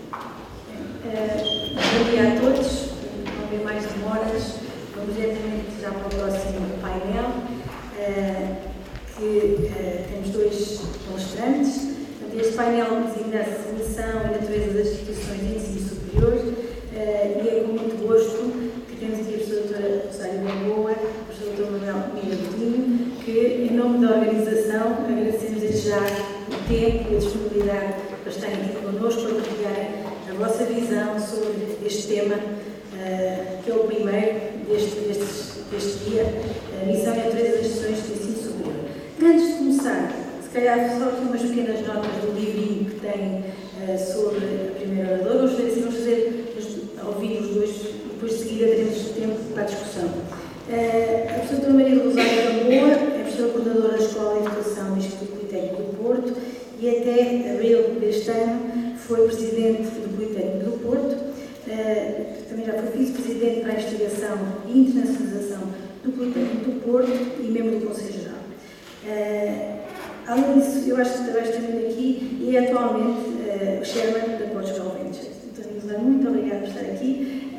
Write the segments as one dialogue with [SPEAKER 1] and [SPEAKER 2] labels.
[SPEAKER 1] Bom dia a todos, não haver mais demoras, vamos diretamente já para o próximo painel, que temos dois palestrantes. Este painel designa-se Missão e Natureza das Instituições de Ensino Superior, e é com muito gosto que temos aqui a professora doutora Rosário Gamboa, o professor doutor Manuel Miguel, que em nome da organização agradecemos desde já o tempo e a disponibilidade para estarem aqui connosco, para partilharem a vossa visão sobre este tema, que é o primeiro deste dia, a Missão e a Natureza das Instituições de Ensino Superior. Antes de começar, se calhar só aqui umas pequenas notas do livrinho que tem sobre a primeira oradora. Vamos ouvir os dois e depois de seguida teremos tempo para a discussão. A professora Maria do Rosário Gamboa é professora coordenadora da Escola de Educação do Instituto Politécnico do Porto e até abril deste ano foi presidente do Politécnico do Porto, também já foi vice-presidente para a investigação e internacionalização do Politécnico do Porto e membro do Conselho Geral. Além disso, eu acho que trabalho também aqui e é atualmente o chairman da Portugal Ventures. Então, muito obrigada por estar aqui.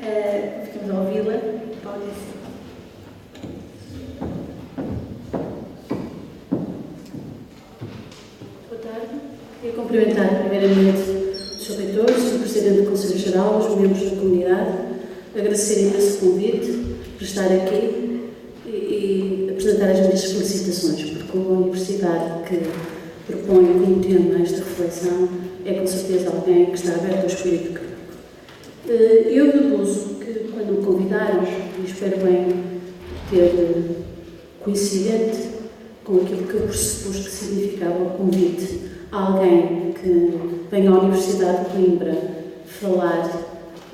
[SPEAKER 1] Ficamos a ouvi-la. Paulo
[SPEAKER 2] Boa tarde. Queria cumprimentar primeiramente os seus reitores, o Presidente do Conselho Geral, os membros da comunidade, agradecer imenso o convite por estar aqui e apresentar as minhas felicitações, porque uma universidade que propõe como tema esta reflexão é com certeza alguém que está aberto ao espírito crítico. Eu deduzo que quando me convidaram, e espero bem ter coincidente com aquilo que eu pressupus que significava o convite a alguém que vem à Universidade de Coimbra falar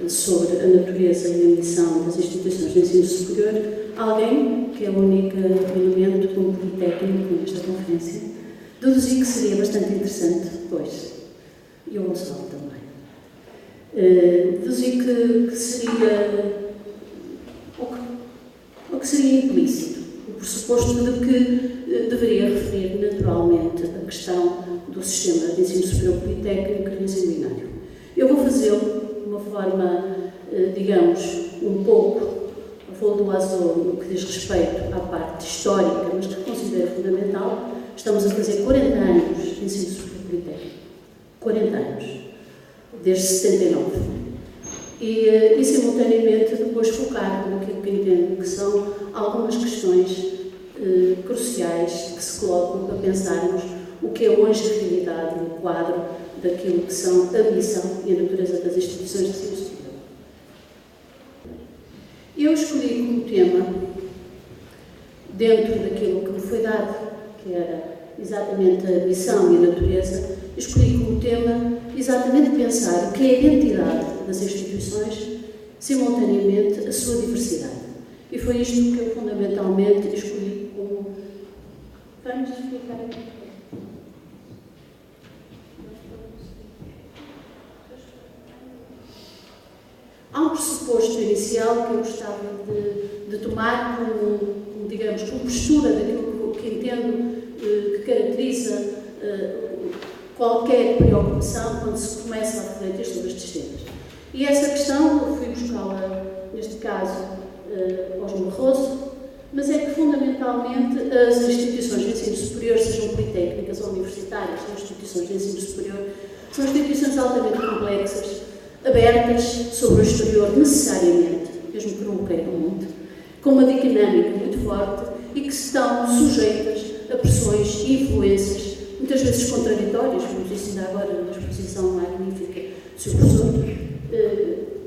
[SPEAKER 2] sobre a natureza e a missão das instituições de ensino superior, alguém que é o único elemento como politécnico nesta conferência, deduzi que seria bastante interessante, pois, e o Gonçalo também. Deduzi que seria o que seria implícito, o pressuposto de que deveria referir naturalmente a questão do sistema de ensino superior politécnico e de ensino binário. Eu vou fazê-lo de uma forma, digamos, um pouco a voo do azul no que diz respeito à parte histórica, mas que considero fundamental. Estamos a fazer 40 anos de ensino superior politécnico. 40 anos. Desde 79. E simultaneamente, depois focar naquilo que entendo que são algumas questões cruciais que se colocam para pensarmos o que é hoje a realidade no quadro daquilo que são a missão e a natureza das instituições de ensino superior. Eu escolhi como tema, dentro daquilo que me foi dado, que era exatamente a missão e a natureza, escolhi como tema exatamente pensar o que é a identidade das instituições, simultaneamente a sua diversidade. E foi isto que eu fundamentalmente escolhi como... Vamos explicar aqui. Há um pressuposto inicial que eu gostava de tomar como, digamos, como postura daquilo que entendo que caracteriza qualquer preocupação quando se começa a refletir sobre estes temas. E essa questão, eu fui buscá-la, neste caso, aos Barroso, mas é que, fundamentalmente, as instituições de ensino superior, sejam politécnicas ou universitárias, são instituições de ensino superior, são instituições altamente complexas, abertas sobre o exterior necessariamente, mesmo que não o queiram muito, com uma dinâmica muito forte e que estão sujeitas a pressões e influências, muitas vezes contraditórias, como disse ainda agora na exposição magnífica do Sr. Professor,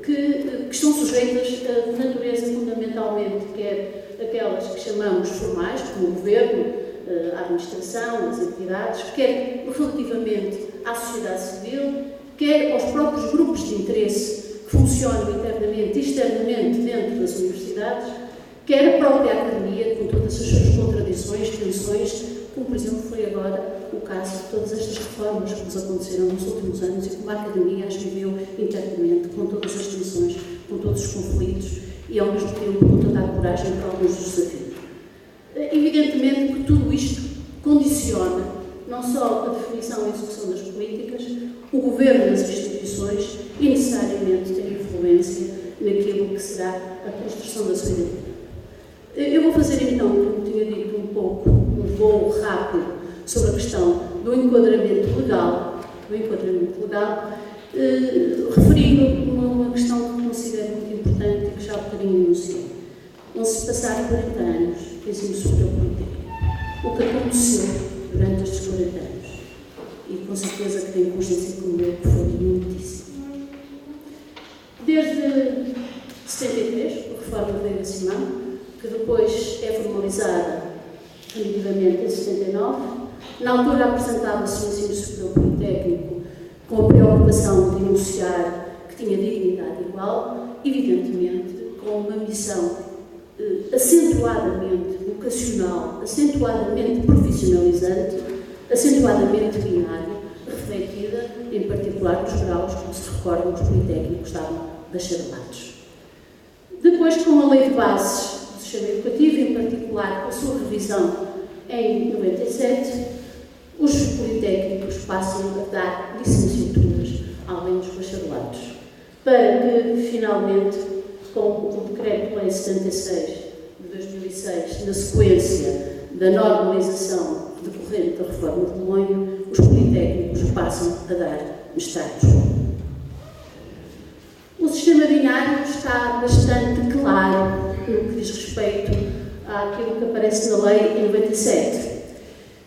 [SPEAKER 2] que estão sujeitas a natureza fundamentalmente, quer aquelas que chamamos formais, como o governo, a administração, as entidades, quer relativamente à sociedade civil, quer aos próprios grupos de interesse que funcionam internamente e externamente dentro das universidades, quer a própria academia, com todas as suas contradições, tensões, como, por exemplo, foi agora o caso de todas estas reformas que nos aconteceram nos últimos anos e como a academia as viveu internamente, com todas as tensões, com todos os conflitos e, ao mesmo tempo, com toda a coragem para alguns dos desafios. Evidentemente que tudo isto condiciona não só a definição e execução das políticas, o governo das instituições, instituições e necessariamente tem influência naquilo que será a construção da sua identidade. Eu vou fazer então, como tinha dito, um pouco um voo rápido sobre a questão do enquadramento legal, referindo uma questão que considero muito importante e que já há bocadinho enunciei. Vão-se passar 40 anos de ensino superior politécnico. O que aconteceu durante estes 40 anos? E com certeza que tenho consciência como eu, que foi muitíssimo. Desde 73, a reforma da Lei da Simão, que depois é formalizada definitivamente em 79, na altura apresentava-se o ensino superior politécnico com a preocupação de enunciar que tinha dignidade igual, evidentemente com uma missão acentuadamente vocacional, acentuadamente profissionalizante, acentuadamente binária, refletida em particular nos graus, como se recordam, os politécnicos estavam bacharelados. Depois, com a Lei de Bases do Sistema Educativo, em particular a sua revisão em 97, os politécnicos passam a dar licenciaturas além dos bacharelados, para que, finalmente, com o Decreto-Lei 76 de 2006, na sequência da normalização decorrente da reforma de Bolonha, os politécnicos passam a dar mestrados. O sistema binário está bastante claro no que diz respeito àquilo que aparece na lei em 97,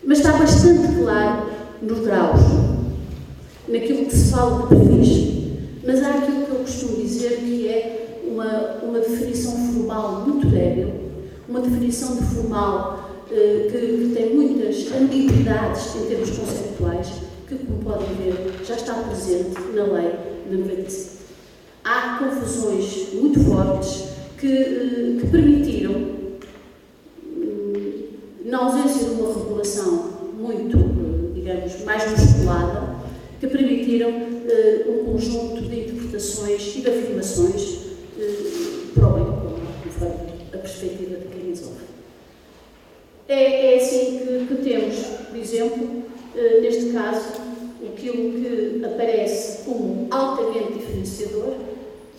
[SPEAKER 2] mas está bastante claro nos graus, naquilo que se fala de perfis. Mas há aquilo que eu costumo dizer que é uma definição formal muito débil, uma definição de formal que tem muitas ambiguidades em termos conceptuais, que, como podem ver, já está presente na lei de 97. Há confusões muito fortes que permitiram, na ausência de uma regulação muito, digamos, mais musculada, que permitiram um conjunto de interpretações e de afirmações para o bem comum, conforme a perspectiva de quem resolve. É assim que temos, por exemplo, neste caso, aquilo que aparece como altamente diferenciador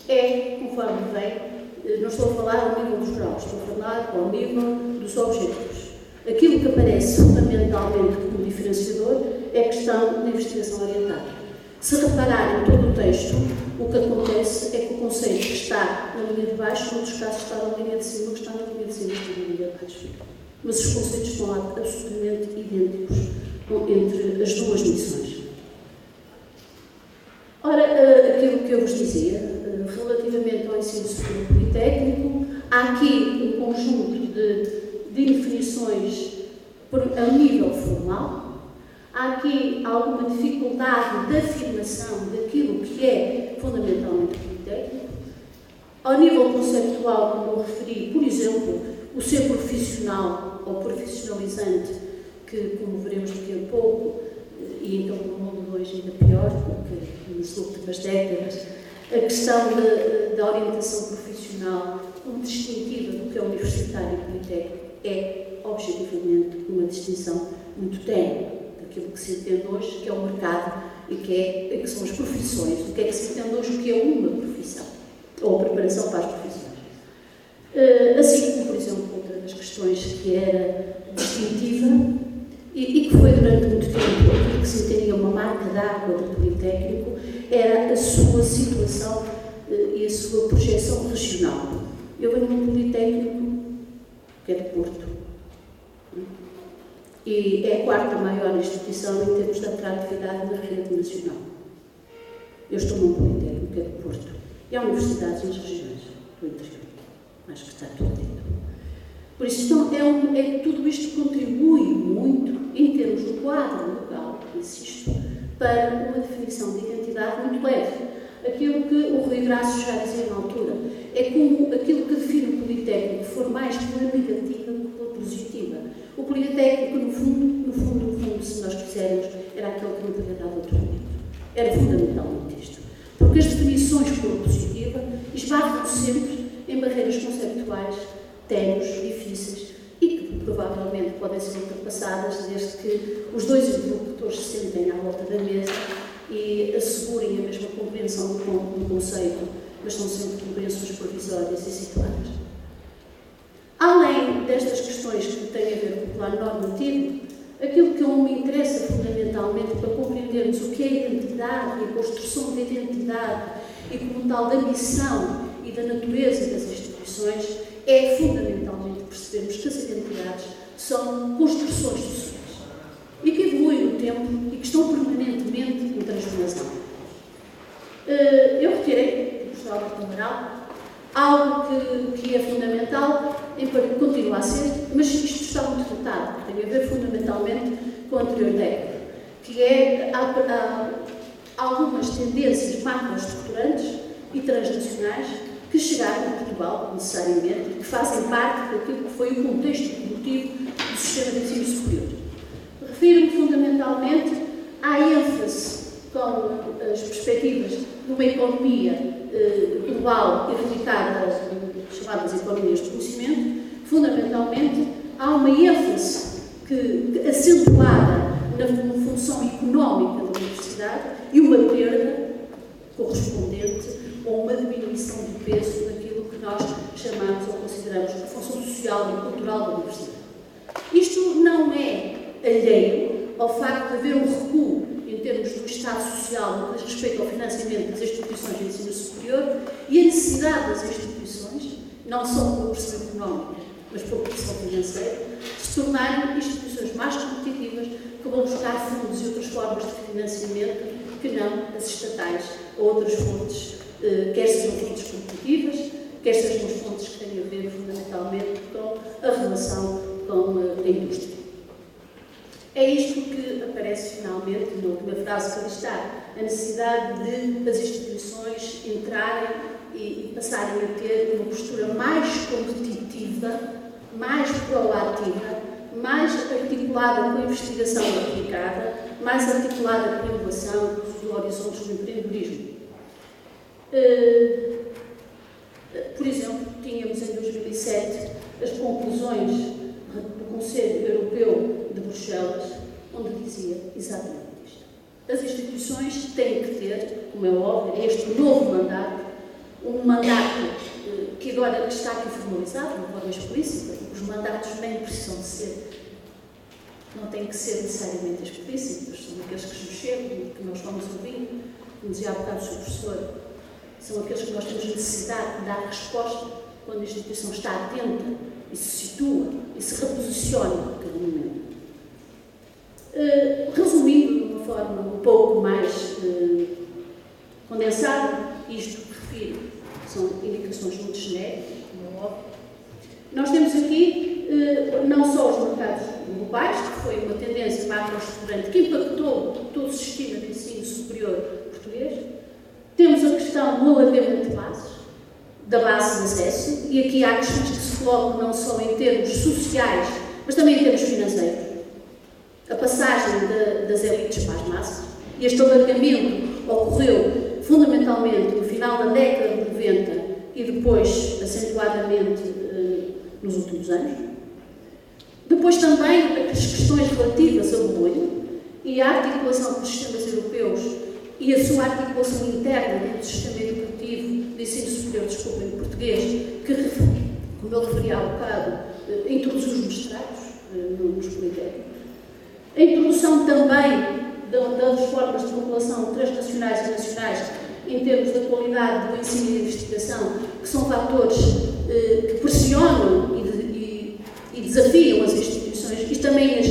[SPEAKER 2] é, conforme vem, não estou a falar ao nível dos graus, estou a falar ao nível dos objetivos. Aquilo que aparece fundamentalmente como diferenciador é a questão da investigação orientada. Se repararem em todo o texto, o que acontece é que o conceito está na linha de baixo, noutros casos está na linha de cima, o que está na linha de cima está na linha de baixo. Mas os conceitos estão lá absolutamente idênticos entre as duas missões. Ora, aquilo que eu vos dizia, relativamente ao ensino superior politécnico, há aqui um conjunto de definições a nível formal. Há aqui alguma dificuldade de afirmação daquilo que é fundamentalmente politécnico. Ao nível conceptual, como eu referi, por exemplo, o ser profissional ou profissionalizante, que, como veremos daqui a pouco, e então no mundo de hoje ainda pior, porque nas últimas décadas, a questão da orientação profissional como distintiva do que é universitário e politécnico é, objetivamente, uma distinção muito ténue daquilo que se entende hoje, que é o mercado e que são as profissões, do que é que se entende hoje o que é uma profissão, ou a preparação para as profissões. Assim como, por exemplo, outra das questões que era distintiva e que foi durante muito tempo aquilo que se entendia uma marca d'água do Politécnico era a sua situação e a sua projeção regional. Eu venho de um Politécnico que é de Porto e é a quarta maior instituição em termos de atratividade na rede nacional. Eu estou num Politécnico que é de Porto e há universidades nas regiões do interior, mas que está tudo dentro. Por isso, tudo isto contribui muito, em termos do quadro legal, insisto, para uma definição de identidade muito leve. Aquilo que o Rui Graço já dizia na altura, é como aquilo que define o Politécnico for mais pela negativa do que pela positiva. O Politécnico, no fundo, se nós quisermos, era aquele que não podia dar doutoramento. Era fundamentalmente isto. Porque as definições pela positiva esbarram sempre em barreiras conceptuais ténues, difíceis e que provavelmente podem ser ultrapassadas desde que os dois interlocutores se sentem à volta da mesa e assegurem a mesma compreensão compreensão do conceito, mas são sempre compreensões provisórias e situadas. Além destas questões que têm a ver com o plano normativo, aquilo que me interessa fundamentalmente para compreendermos o que é a identidade e a construção da identidade e como tal da missão e da natureza das instituições é fundamentalmente percebermos que as identidades são construções sociais e que evoluem no tempo e que estão permanentemente em transformação. Eu retirei, do Jornal do Amaral, algo que é fundamental, continua a ser, mas isto está muito dotado, tem a ver fundamentalmente com a anterior década, que é há algumas tendências macroestruturantes e transnacionais que chegaram a Portugal, necessariamente, e que fazem parte daquilo que foi o contexto evolutivo do sistema de ensino superior. Refiro-me fundamentalmente à ênfase com as perspectivas de uma economia global e radicada, chamadas economias de conhecimento. Fundamentalmente, há uma ênfase acentuada na função económica da universidade e uma perda correspondente ou uma diminuição de peso daquilo que nós chamamos ou consideramos a função social e cultural da universidade. Isto não é alheio ao facto de haver um recuo em termos do Estado Social no que diz respeito ao financiamento das instituições de ensino superior e a necessidade das instituições, não só pela pressão económica, mas pela pressão financeira, se tornarem instituições mais competitivas que vão buscar fundos e outras formas de financiamento que não as estatais ou outras fontes, quer sejam fontes competitivas, quer sejam as fontes que têm a ver fundamentalmente com a relação com a indústria. É isto que aparece finalmente na última frase que ali está, a necessidade de as instituições entrarem e passarem a ter uma postura mais competitiva, mais proativa, mais articulada com a investigação aplicada, mais articulada com a inovação e os horizontes do empreendedorismo. Por exemplo, tínhamos em 2007 as conclusões do Conselho Europeu de Bruxelas, onde dizia exatamente isto. As instituições têm que ter, como é óbvio, este novo mandato, um mandato que agora está aqui formalizado, de uma forma explícita, porque os mandatos nem precisam de ser, não têm que ser necessariamente explícitos, são aqueles que nos chegam, que nós vamos ouvindo, como dizia há bocado o seu professor, são aqueles que nós temos necessidade de dar resposta quando a instituição está atenta e se situa e se reposiciona a cada momento. Resumindo de uma forma um pouco mais condensada, isto que refiro são indicações muito genéricas, como é óbvio. Nós temos aqui não só os mercados globais, que foi uma tendência macroestruturante que impactou todo o sistema de ensino superior português. Temos a questão do alargamento de bases, da base de acesso, e aqui há questões que se colocam não só em termos sociais, mas também em termos financeiros. A passagem das elites para as massas, e este alargamento ocorreu fundamentalmente no final da década de 90 e depois acentuadamente nos últimos anos. Depois também as questões relativas ao Bolonha e a articulação dos sistemas europeus e a sua articulação interna dentro do sistema educativo de ensino superior, desculpem, português, que, como eu referi há bocado, introduz os mestrados nos politécnicos. A introdução também das formas de regulação transnacionais e nacionais em termos da qualidade do ensino e da investigação, que são fatores que pressionam e desafiam as instituições e também as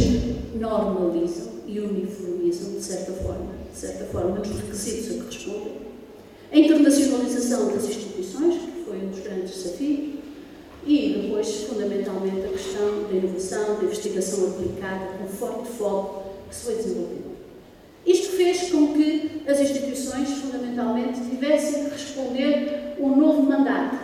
[SPEAKER 2] normalizam e uniformizam, de certa forma, nos requisitos a que respondem. A internacionalização das instituições, que foi um dos grandes desafios, e depois, fundamentalmente, a questão da inovação, da investigação aplicada, com forte foco que se foi desenvolvendo. Isto fez com que as instituições, fundamentalmente, tivessem que responder um novo mandato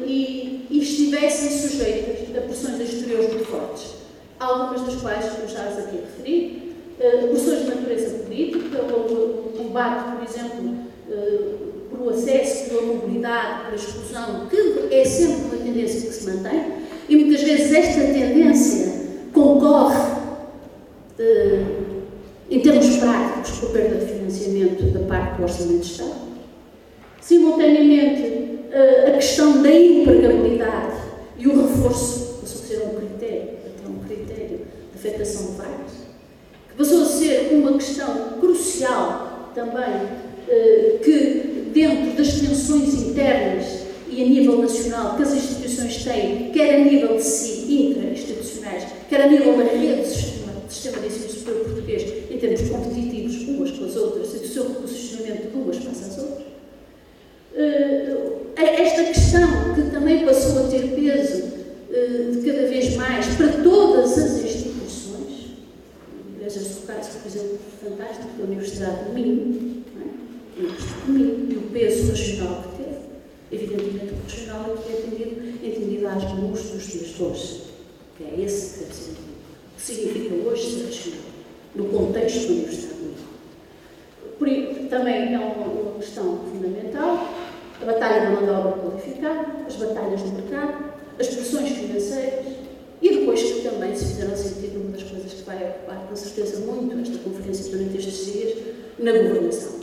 [SPEAKER 2] e estivessem sujeitas a pressões exteriores muito fortes, algumas das quais eu já as aqui referi, pressões de natureza política, o combate, por exemplo, pelo acesso, pela mobilidade, pela exclusão, que é sempre uma tendência que se mantém, e muitas vezes esta tendência concorre, em termos práticos, com a perda de financiamento. financiamento da parte do Orçamento de Estado. Simultaneamente, a questão da empregabilidade e o reforço passou a ser um critério de afetação de vagas, que passou a ser uma questão crucial também, que dentro das tensões internas e a nível nacional que as instituições têm, quer a nível de si, intra-institucionais, quer a nível da rede do sistema de ensino superior português, em termos competitivos umas com as outras e do seu reposicionamento de umas face às outras. Esta questão que também passou a ter peso de cada vez mais para todas as instituições, veja-se o caso, por exemplo, fantástico da Universidade do Minho, e o peso regional que teve, evidentemente o regional aqui é entendido às mãos dos dias de hoje, que é esse que deve ser entendido. O que significa hoje ser regional, no contexto da Universidade do Minho. Também é uma questão fundamental, a batalha da mão de obra qualificada, as batalhas do mercado, as pressões financeiras e depois que também se fizeram sentir uma das coisas que vai ocupar com certeza muito esta conferência durante estes dias, na governação.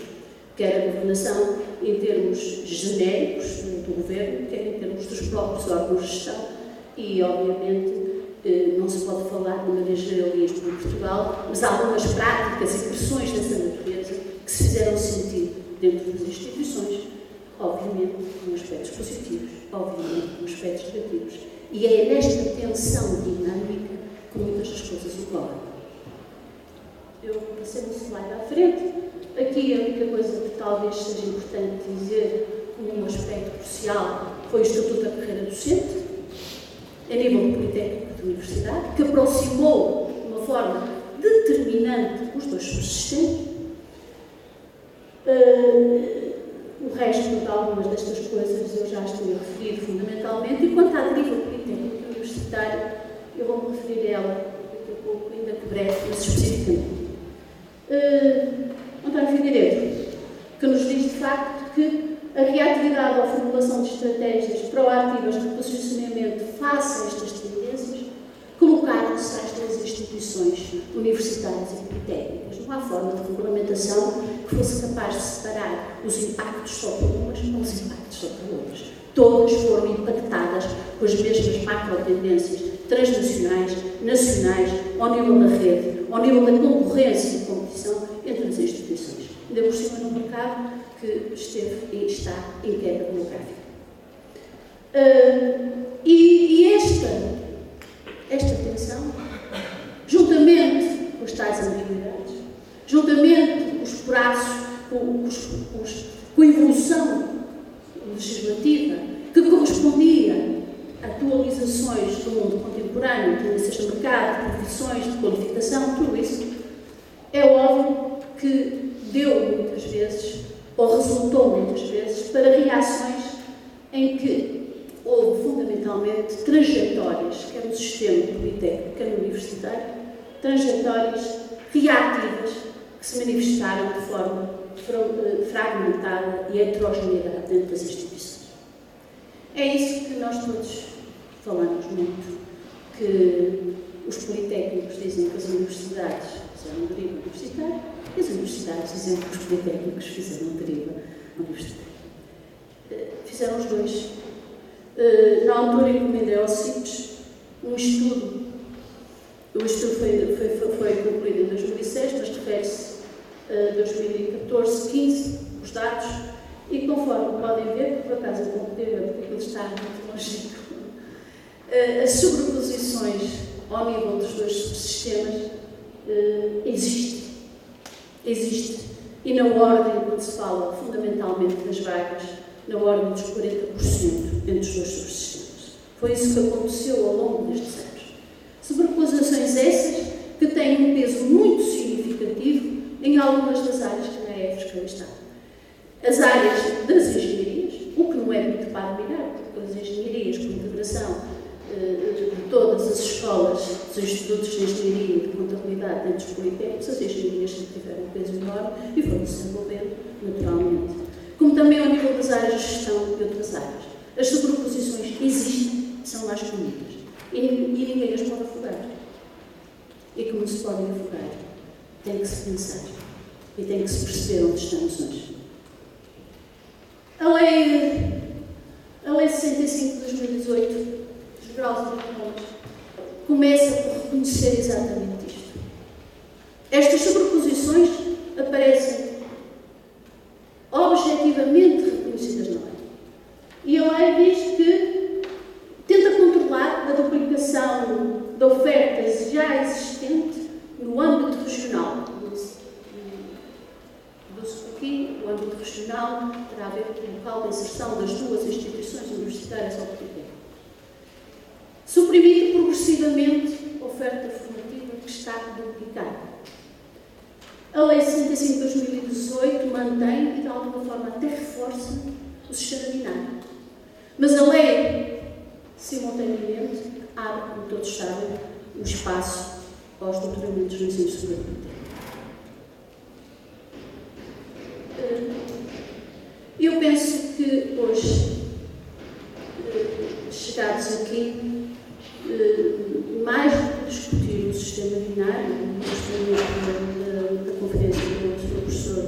[SPEAKER 2] Quer a governação em termos genéricos do governo, quer em termos dos próprios órgãos de gestão e, obviamente, não se pode falar de maneira generalista em Portugal, mas há algumas práticas e pressões dessa natureza que se fizeram sentir dentro das instituições, obviamente com aspectos positivos, obviamente com aspectos negativos. E é nesta tensão dinâmica que muitas das coisas ocorrem. Eu passei no slide à frente. Aqui a única coisa que talvez seja importante dizer como um aspecto crucial foi o Estatuto da Carreira Docente, a nível do Politécnico de Universidade, que aproximou de uma forma determinante os dois subsistentes. O resto de algumas destas coisas eu já estou a referir fundamentalmente, e quanto à deriva politécnica universitária, eu vou-me referir a ela daqui a pouco, ainda que breve, mas especificamente. António Figueiredo, que nos diz de facto que a reatividade ou formulação de estratégias proativas de posicionamento face a estas tendências colocaram-se às três instituições universitárias e politécnicas. Não há forma de regulamentação que fosse capaz de separar os impactos sobre umas com os impactos sobre outras. Todas foram impactadas com as mesmas macro-tendências transnacionais, nacionais, ao nível da rede, ao nível da concorrência e competição entre as instituições. Ainda por cima no mercado que esteve e está em queda demográfica. E esta tensão, juntamente com as tais ambiguidades, juntamente com os prazos, com a evolução legislativa que correspondia a atualizações do mundo contemporâneo, tendências de mercado, de profissões, de qualificação, tudo isso, é óbvio que deu muitas vezes, ou resultou muitas vezes, para reações em que houve fundamentalmente trajetórias, quer no sistema politécnico, quer no universitário, trajetórias reativas que se manifestaram de forma fragmentada e heterogeneidade dentro das instituições. É isso que nós todos falamos muito, que os politécnicos dizem que as universidades fizeram deriva universitária e as universidades dizem que os politécnicos fizeram deriva universitária. Fizeram os dois. Na altura encomendei ao CIPES um estudo. O estudo foi concluído em 2006, mas refere-se a 2014-15, os dados, e conforme podem ver, por acaso eu não poder ver porque ele está muito longe, as sobreposições ao nível dos dois subsistemas existe. E na ordem, quando se fala fundamentalmente das vagas, na ordem dos 40% entre os dois subsistemas. Foi isso que aconteceu ao longo destes anos. Sobreposições essas que têm um peso muito significativo em algumas das áreas que na EFSCA está. As áreas das engenharias, o que não é muito para admirar, porque as engenharias, com integração de todas as escolas, dos institutos de engenharia e de contabilidade dentro dos politécnicos, as engenharias sempre tiveram um peso enorme e foram se desenvolvendo naturalmente. Como também ao nível das áreas de gestão e outras áreas. As sobreposições existem, são mais comuns. E ninguém as pode afogar. E como se podem afogar, tem que se pensar. e tem que se perceber onde estamos hoje. A Lei 65 de 2018, dos graus e diplomas, começa por reconhecer exatamente isto. Estas sobreposições aparecem objetivamente reconhecidas na lei. E a lei diz que tenta controlar a duplicação da oferta já existente no âmbito regional. Aqui, o âmbito regional terá a ver com o local de inserção das duas instituições universitárias ao critério. Suprimindo progressivamente a oferta formativa que está duplicada. A Lei 65 de 2018 mantém e, de alguma forma, até reforça o sistema binário. Mas a lei, simultaneamente, abre, como todos sabem, um espaço aos doutoramentos no ensino superior. Eu penso que hoje, chegados aqui, mais do que discutir o sistema binário, da conferência do professor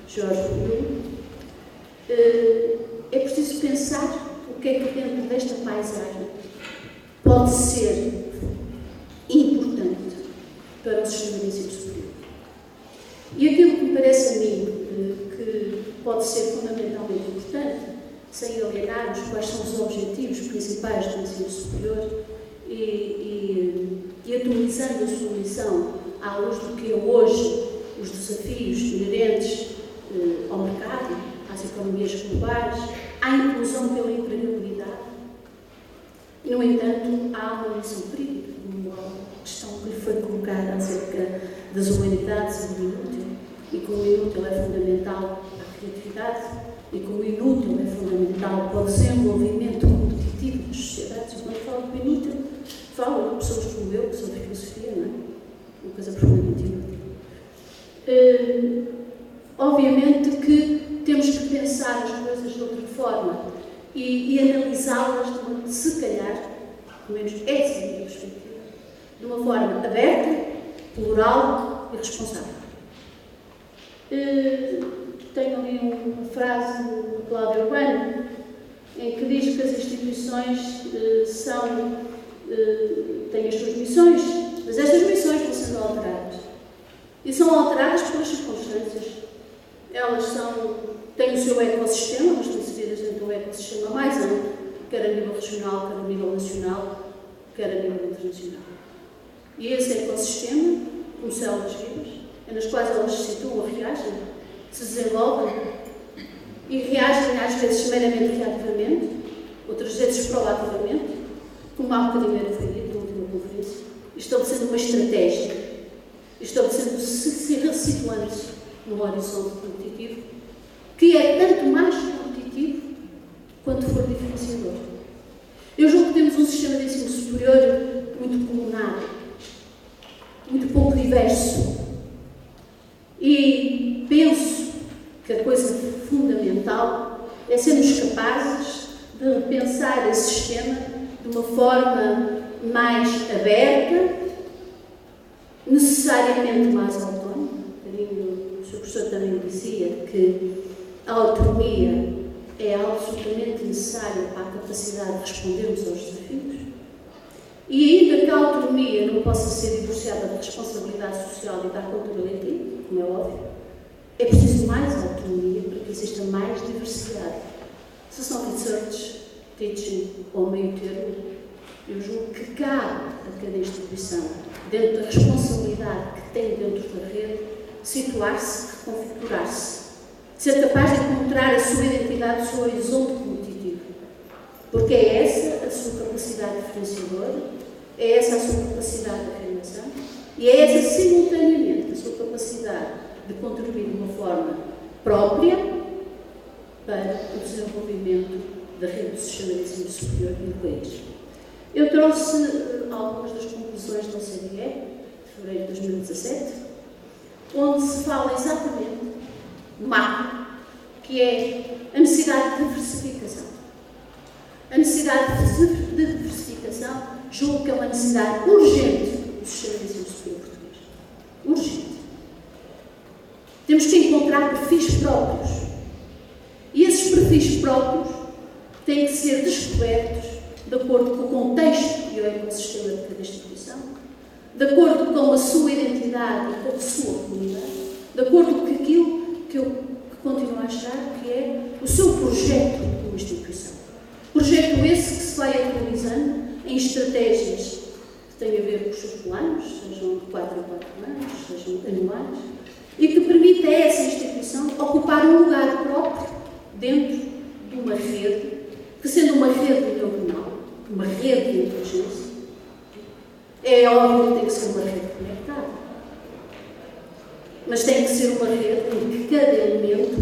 [SPEAKER 2] Jorge Rubio, é preciso pensar o que é que dentro desta paisagem pode ser importante para o sistema de ensino superior. E aquilo que me parece a mim que pode ser fundamentalmente importante, sem alienarmos quais são os objetivos principais do ensino superior e atualizando a sua missão à luz do que é hoje os desafios inerentes ao mercado, às economias globais, à inclusão pela empregabilidade. E, no entanto, há uma lição crítica, uma questão que lhe foi colocada acerca das humanidades e do inútil, e como o inútil é fundamental à criatividade, e como o inútil é fundamental para o desenvolvimento competitivo das sociedades. E quando falo do inútil, falo de pessoas como eu, que sou de filosofia, não é? Uma coisa profundamente inútil. Obviamente que temos que pensar as coisas de outra forma e analisá-las, se calhar, pelo menos essa é a minha perspectiva, de uma forma aberta, plural e responsável. Tenho ali uma frase do Cláudio Urbano, em que diz que as instituições têm as suas missões, mas estas missões vão sendo alteradas. E são alteradas pelas circunstâncias. Elas têm o seu ecossistema, mas estão inseridas dentro do ecossistema mais amplo, quer a nível regional, quer a nível nacional, quer a nível internacional. E esse ecossistema, como células vivas, nas quais elas se situam, reagem, se desenvolvem e reagem às vezes meramente reativamente, outras vezes proativamente, como há um bocadinho era foi dito na última conferência, estabelecendo uma estratégia, se situando-se num horizonte competitivo, que é tanto mais competitivo quanto for diferenciador. Eu julgo que temos um sistema de ensino superior muito comunado, muito pouco diverso. E penso que a coisa fundamental é sermos capazes de pensar esse sistema de uma forma mais aberta, necessariamente mais autónoma. O Sr. Professor também dizia que a autonomia é absolutamente necessária para a capacidade de respondermos aos desafios. E ainda que a autonomia não possa ser divorciada da responsabilidade social e da accountability, como é óbvio, é preciso mais autonomia para que exista mais diversidade. Se são research, teaching ou meio termo, eu julgo que cabe a cada instituição, dentro da responsabilidade que tem dentro da rede, situar-se, reconfigurar-se, ser capaz de encontrar a sua identidade, o seu horizonte competitivo. Porque é essa a sua capacidade diferenciadora, é essa a sua capacidade de afirmação e é essa, simultaneamente, a sua capacidade de contribuir de uma forma própria para o desenvolvimento da rede do sistema de ensino superior e do país. Eu trouxe algumas das conclusões da OCDE, de fevereiro de 2017, onde se fala exatamente do macro, que é a necessidade de diversificação. A necessidade de diversificação, julgo que é uma necessidade urgente do sistema de ensino superior português. Urgente. Temos que encontrar perfis próprios. E esses perfis próprios têm que ser descobertos de acordo com o contexto e o ecossistema de cada instituição, de acordo com a sua identidade e com a sua comunidade, de acordo com aquilo que eu continuo a achar que é o seu projeto como instituição. Projeto esse que se vai atualizando em estratégias que têm a ver com os seus planos, sejam de 4 em 4 anos, sejam anuais, e que permite a essa instituição ocupar um lugar próprio dentro de uma rede, que sendo uma rede neuronal, uma rede de inteligência, é óbvio que tem que ser uma rede conectada. Mas tem que ser uma rede em que cada elemento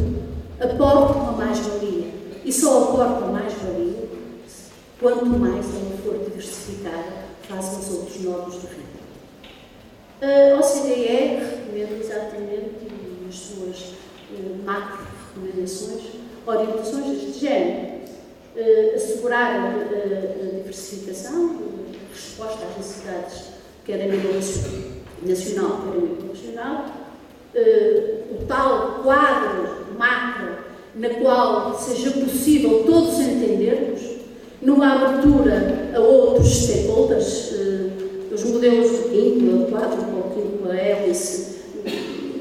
[SPEAKER 2] aporta uma mais-valia. E só aporta mais-valia quanto mais ela for diversificada face aos outros nodos da rede. A OCDE recomenda exatamente nas suas macro-recomendações orientações deste género. Assegurar a diversificação, a resposta às necessidades, quer a nível nacional, quer a nível regional, o tal quadro macro na qual seja possível todos entendermos, numa abertura a outros stakeholders, os modelos do quinto, o quadro ou o quinto, a hélice,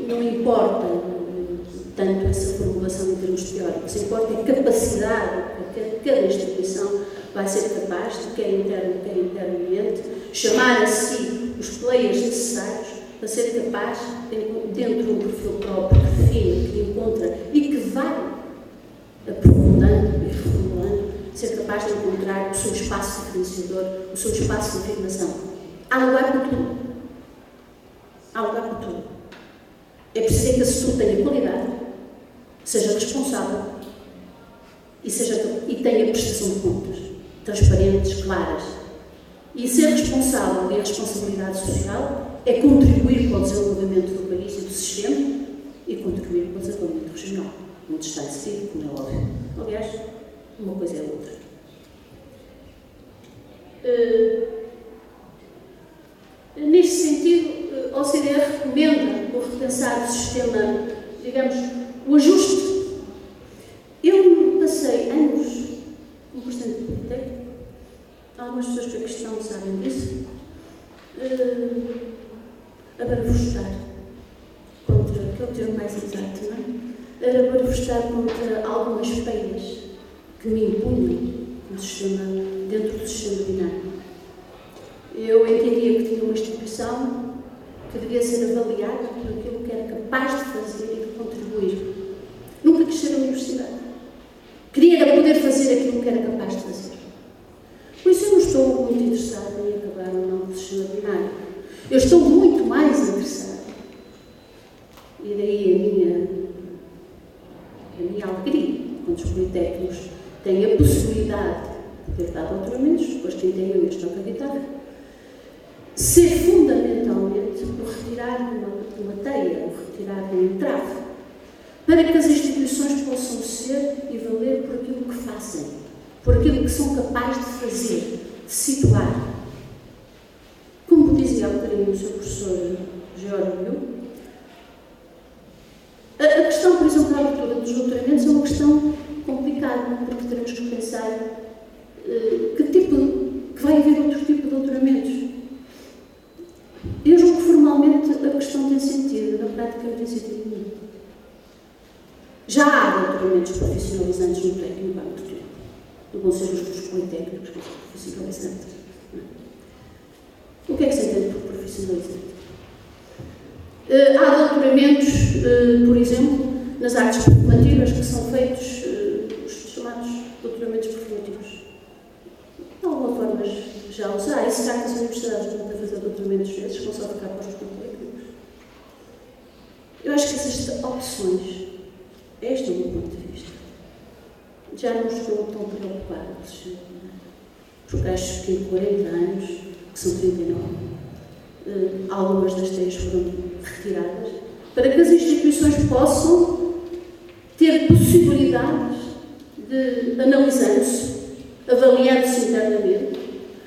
[SPEAKER 2] não importa tanto essa formulação em termos teóricos, importa a capacidade que cada instituição vai ser capaz de, quer interno, quer internamente, chamar a si os players necessários para ser capaz, dentro de um perfil próprio, que define, que encontra e que vai aprofundando e reformulando, ser capaz de encontrar o seu espaço diferenciador, o seu espaço de afirmação. Há lugar para tudo. Há lugar para tudo. É preciso que esse estudo tenha qualidade, seja responsável e tenha prestação de contas, transparentes, claras. E ser responsável e a responsabilidade social é contribuir para o desenvolvimento do país e do sistema e contribuir para o desenvolvimento regional, onde está inserido, como é óbvio. Aliás, uma coisa é a outra. Neste sentido, a OCDE recomenda o repensar o sistema, digamos, o ajuste. Eu passei anos como presidente do Politécnico, algumas pessoas que a questão sabem disso, a barafustar contra, que é o termo mais exato, não é? A barafustar contra algumas peias que me impunham no sistema, dentro do sistema binário. Eu entendia que tinha uma instituição que devia ser avaliada por aquilo que era capaz de fazer e de contribuir. Nunca quis ser a universidade. Queria era poder fazer aquilo que era capaz de fazer. Por isso eu não estou muito interessada em acabar ou não do sistema binário. Eu estou muito mais interessada, e daí a minha alegria, quando os politécnicos têm a possibilidade de ter dado doutoramentos, depois quem tem eu estou a guitarra, ser fundamentalmente o retirar de uma teia, o retirar de um entrave, para que as instituições possam ser e valer por aquilo que fazem, por aquilo que são capazes de fazer, de situar. Como dizia há bocadinho o seu professor Geórgio, a questão, por exemplo, da abertura dos doutoramentos é uma questão complicada, porque teremos que pensar que vai haver outro tipo de doutoramentos. Eu julgo que formalmente a questão tem sentido, na prática não tem sentido nenhum. Já há doutoramentos profissionalizantes no técnico há muito tempo. Não vão ser os dos politécnicos que são profissionalizantes. O que é que se entende por profissionalizante? Há doutoramentos, por exemplo, nas artes performativas que são feitos, os chamados doutoramentos performativos. De alguma forma já os há. E se há que as universidades não têm a fazer doutoramentos desses, vão só ficar para os politécnicos. Eu acho que essas opções, este é o meu ponto de vista, já não estou tão preocupada, porque acho que em 40 anos, que são 39, algumas das teias foram retiradas, para que as instituições possam ter possibilidades de, analisando-se, avaliando-se internamente,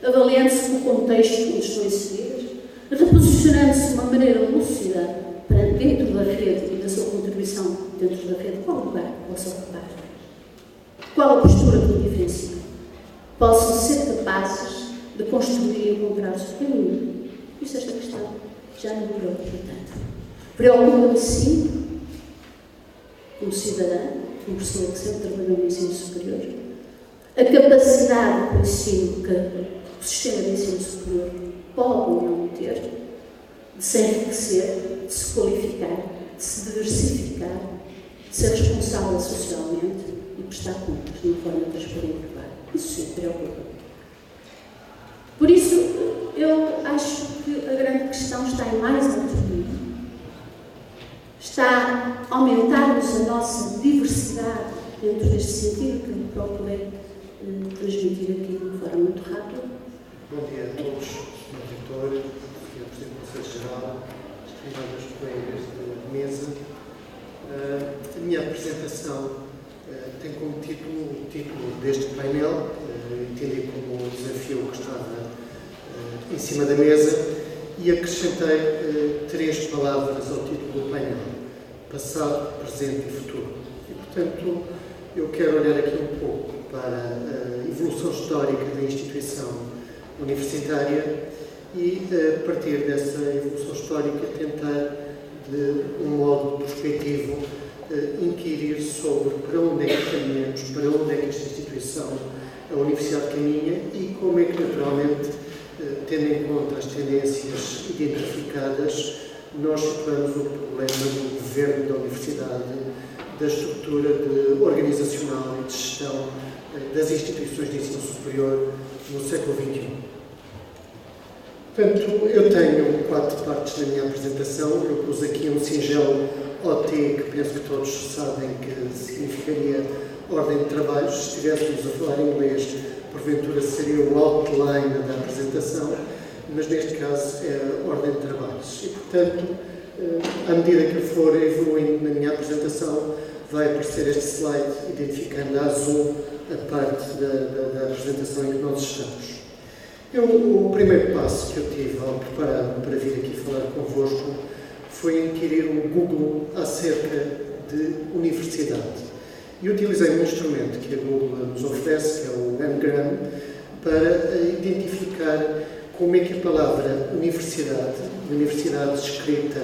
[SPEAKER 2] avaliando-se no contexto onde estão inseridas, reposicionando-se de uma maneira lúcida perante dentro da rede e da sua contribuição dentro da rede, qual lugar possa ocupar? Qual a postura que o diferencia? Possam ser capazes de construir e encontrar o seu caminho? Isso, esta questão já não me preocupa tanto. Preocupa-me, sim, como cidadã, como pessoa que sempre trabalhou no ensino superior, a capacidade do ensino que o sistema de ensino superior pode ou não ter, de se enriquecer, de se qualificar, de se diversificar, de ser responsável socialmente e prestar contas de uma forma transparente e clara. Isso sim preocupa. Por isso, eu acho que a grande questão está em mais alto nível. Está a aumentarmos a nossa diversidade dentro deste sentido que eu procurei transmitir aqui de uma forma muito rápida.
[SPEAKER 3] Bom dia a todos, Sr. Reitor, Sr. Presidente do Conselho Geral, estimados colegas de mesa. A minha apresentação tem como título o título deste painel, entendi como um desafio que estava em cima da mesa, e acrescentei 3 palavras ao título do painel: passado, presente e futuro. E, portanto, eu quero olhar aqui um pouco para a evolução histórica da instituição universitária e, a partir dessa evolução histórica, tentar, de um modo prospectivo, inquirir sobre para onde é que caminhamos, para onde é que esta instituição, a Universidade, caminha e como é que, naturalmente, tendo em conta as tendências identificadas, nós situamos o problema do governo da Universidade, da estrutura organizacional e de gestão das instituições de ensino superior no século XXI. Portanto, eu tenho 4 partes na minha apresentação. Eu pus aqui um singelo OT, que penso que todos sabem que significaria ordem de trabalhos. Se estivéssemos a falar inglês, porventura seria o outline da apresentação, mas neste caso é a ordem de trabalhos. E, portanto, à medida que eu for evoluindo na minha apresentação, vai aparecer este slide identificando a azul a parte da apresentação em que nós estamos. O primeiro passo que eu tive ao preparar-me para vir aqui falar convosco foi inquirir o Google acerca de universidade. E utilizei um instrumento que a Google nos oferece, que é o Ngram, para identificar como é que a palavra universidade escrita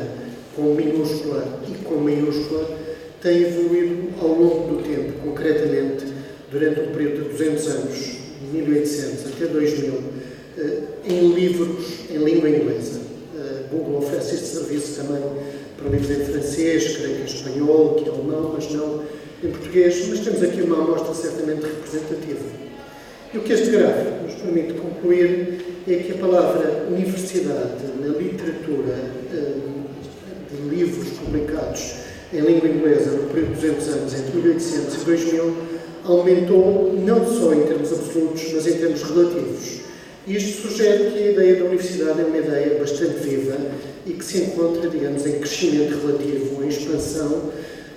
[SPEAKER 3] com minúscula e com maiúscula, tem evoluído ao longo do tempo, concretamente durante um período de 200 anos, de 1800 até 2000, em livros em língua inglesa. Google oferece este serviço também para livros em francês, creio que em espanhol, que em alemão, mas não em português, mas temos aqui uma amostra certamente representativa. E o que este gráfico nos permite concluir é que a palavra universidade, na literatura de livros publicados em língua inglesa no período de 200 anos, entre 1800 e 2000, aumentou não só em termos absolutos, mas em termos relativos. Isto sugere que a ideia da universidade é uma ideia bastante viva e que se encontra, digamos, em crescimento relativo, em expansão,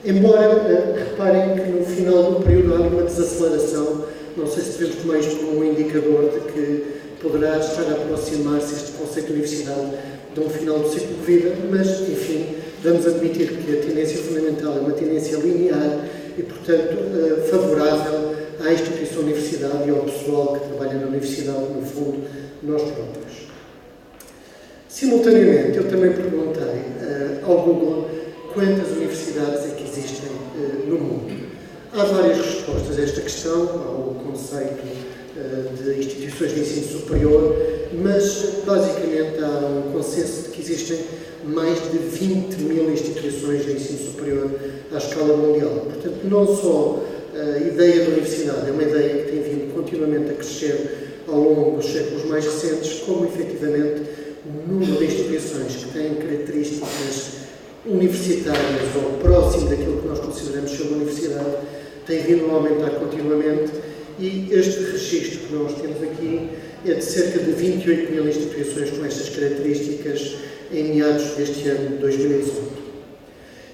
[SPEAKER 3] embora reparem que no final do período há uma desaceleração. Não sei se devemos tomar isto como um indicador de que poderá estar a aproximar-se este conceito de universidade de um final do ciclo de vida, mas, enfim, vamos admitir que a tendência fundamental é uma tendência linear e, portanto, favorável à instituição universidade e ao pessoal que trabalha na universidade, no fundo, nós próprios. Simultaneamente, eu também perguntei ao Google quantas universidades é que existem no mundo. Há várias respostas a esta questão, ao conceito de instituições de ensino superior, mas basicamente há um consenso de que existem mais de 20.000 instituições de ensino superior à escala mundial. Portanto, não só a ideia da universidade é uma ideia que tem vindo continuamente a crescer ao longo dos séculos mais recentes, como efetivamente o número de instituições que têm características universitárias ou próximo daquilo que nós consideramos ser uma universidade tem vindo a aumentar continuamente, e este registro que nós temos aqui é de cerca de 28.000 instituições com estas características em meados deste ano de 2018.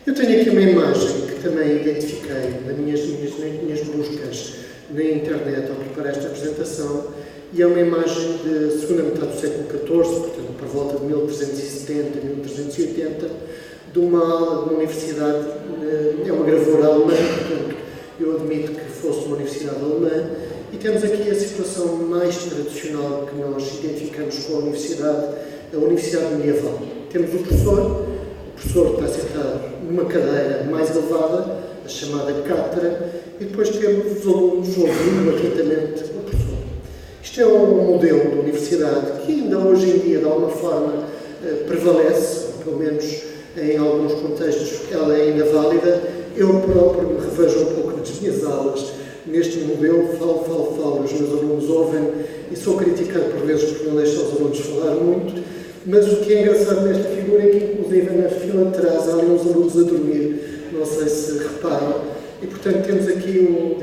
[SPEAKER 3] Eu tenho aqui uma imagem que também identifiquei nas minhas buscas na internet ao preparar esta apresentação, e é uma imagem de segunda metade do século XIV, portanto, por volta de 1370, 1380, de uma ala de uma universidade, é uma gravura alemã, portanto, eu admito que fosse uma universidade alemã, e temos aqui a situação mais tradicional que nós identificamos com a universidade medieval. Temos o professor está sentado numa cadeira mais elevada, a chamada cátedra, e depois temos os alunos ouvindo atentamente o professor. Isto é um modelo de universidade que ainda hoje em dia, de alguma forma, prevalece, pelo menos em alguns contextos ela é ainda válida. Eu próprio me revejo um pouco nas minhas aulas neste modelo, falo, os meus alunos ouvem e sou criticado por vezes porque não deixo os alunos falar muito, mas o que é engraçado nesta figura é que, inclusive, na fila de trás há ali uns alunos a dormir, não sei se reparam, e portanto temos aqui um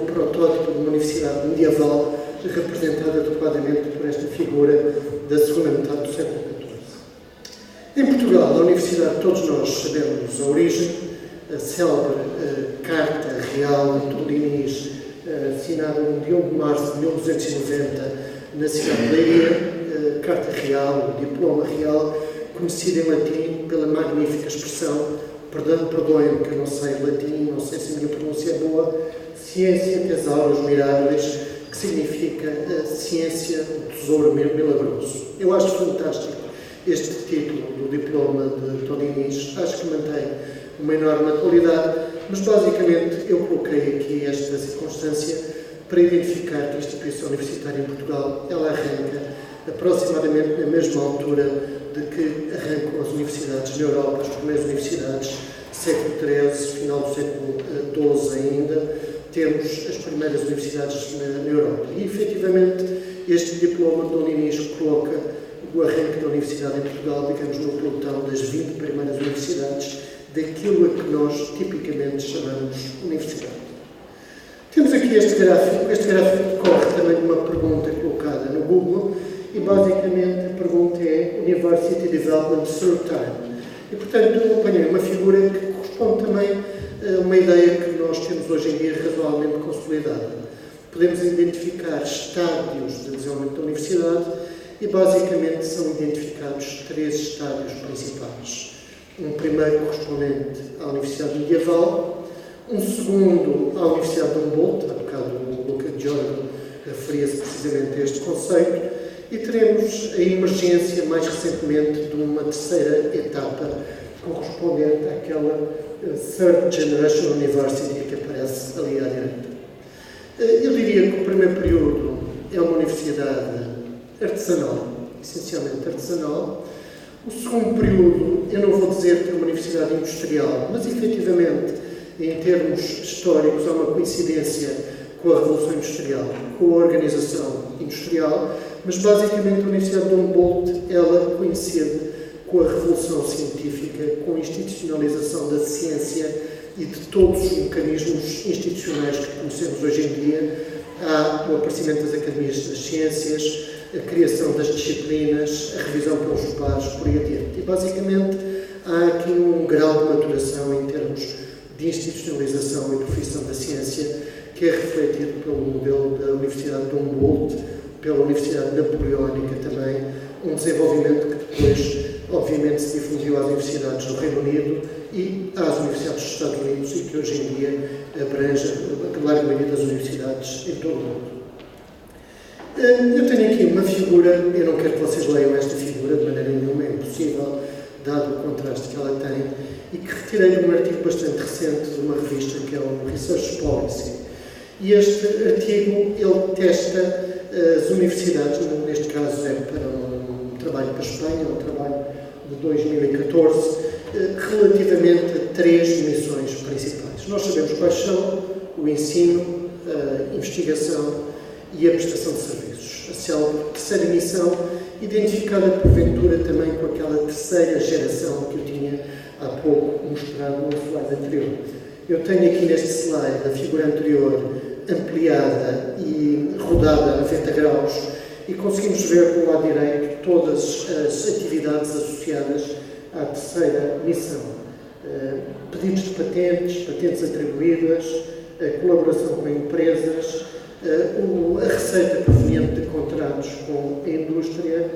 [SPEAKER 3] protótipo de uma universidade medieval representada adequadamente por esta figura da segunda metade do século XIV. Em Portugal, a universidade, todos nós sabemos a origem, a célebre Carta Real de Tolinis, assinada no dia 1 de março de 1290 na cidade de Leiria, Carta Real, Diploma Real, conhecida em latim pela magnífica expressão, perdoem-me que eu não sei latim, não sei se a minha pronúncia é boa, Ciência Thesauros Mirabilis, que significa ciência, o tesouro milagroso. Eu acho fantástico este título do diploma de Tolinis, acho que mantém uma enorme atualidade, mas basicamente eu coloquei aqui esta circunstância para identificar que a instituição universitária em Portugal, ela arranca aproximadamente na mesma altura de que arrancam as universidades na Europa, as primeiras universidades, século XIII, final do século XII ainda, temos as primeiras universidades na Europa. E, efetivamente, este diploma de Tolinis coloca o arranque da universidade em Portugal, digamos, no pelotão das 20 primeiras universidades, daquilo a que nós tipicamente chamamos universidade. Temos aqui este gráfico decorre também de uma pergunta colocada no Google, e basicamente a pergunta é University Development Through Time. E, portanto, eu apanhei uma figura que corresponde também a uma ideia que nós temos hoje em dia razoavelmente consolidada. Podemos identificar estádios de desenvolvimento da universidade e, basicamente, são identificados 3 estádios principais. Um primeiro correspondente à Universidade Medieval, um segundo à Universidade de Humboldt, há bocado o Luca Giorgio referia-se precisamente a este conceito, e teremos a emergência, mais recentemente, de uma terceira etapa, correspondente àquela Third Generation University que aparece ali à direita. Eu diria que o primeiro período é uma universidade artesanal, essencialmente artesanal. O segundo período, eu não vou dizer que é uma universidade industrial, mas, efetivamente, em termos históricos, há uma coincidência com a Revolução Industrial, com a organização industrial, mas basicamente a Universidade de Humboldt, ela coincide com a Revolução Científica, com a institucionalização da ciência e de todos os mecanismos institucionais que conhecemos hoje em dia. Há o aparecimento das Academias das Ciências, a criação das disciplinas, a revisão pelos pares, por aí adiante. E basicamente há aqui um grau de maturação em termos de institucionalização e profissão da ciência que é refletido pelo modelo da Universidade de Humboldt, pela Universidade Napoleónica também, um desenvolvimento que depois, obviamente, se difundiu às universidades do Reino Unido e às universidades dos Estados Unidos e que hoje em dia abrange a larga maioria das universidades em todo o mundo. Eu tenho aqui uma figura, eu não quero que vocês leiam esta figura de maneira nenhuma, é impossível, dado o contraste que ela tem, e que retirei de um artigo bastante recente de uma revista que é o Research Policy. E este artigo, ele testa as universidades, neste caso é para um trabalho para a Espanha, um trabalho de 2014, relativamente a 3 dimensões principais. Nós sabemos quais são: o ensino, a investigação e a prestação de serviços. A célebre terceira missão, identificada porventura também com aquela terceira geração que eu tinha há pouco mostrado no slide anterior. Eu tenho aqui neste slide a figura anterior ampliada e rodada a 90 graus e conseguimos ver do lado direito todas as atividades associadas à terceira missão. Pedidos de patentes atribuídas, a colaboração com empresas, a receita proveniente de contratos com a indústria,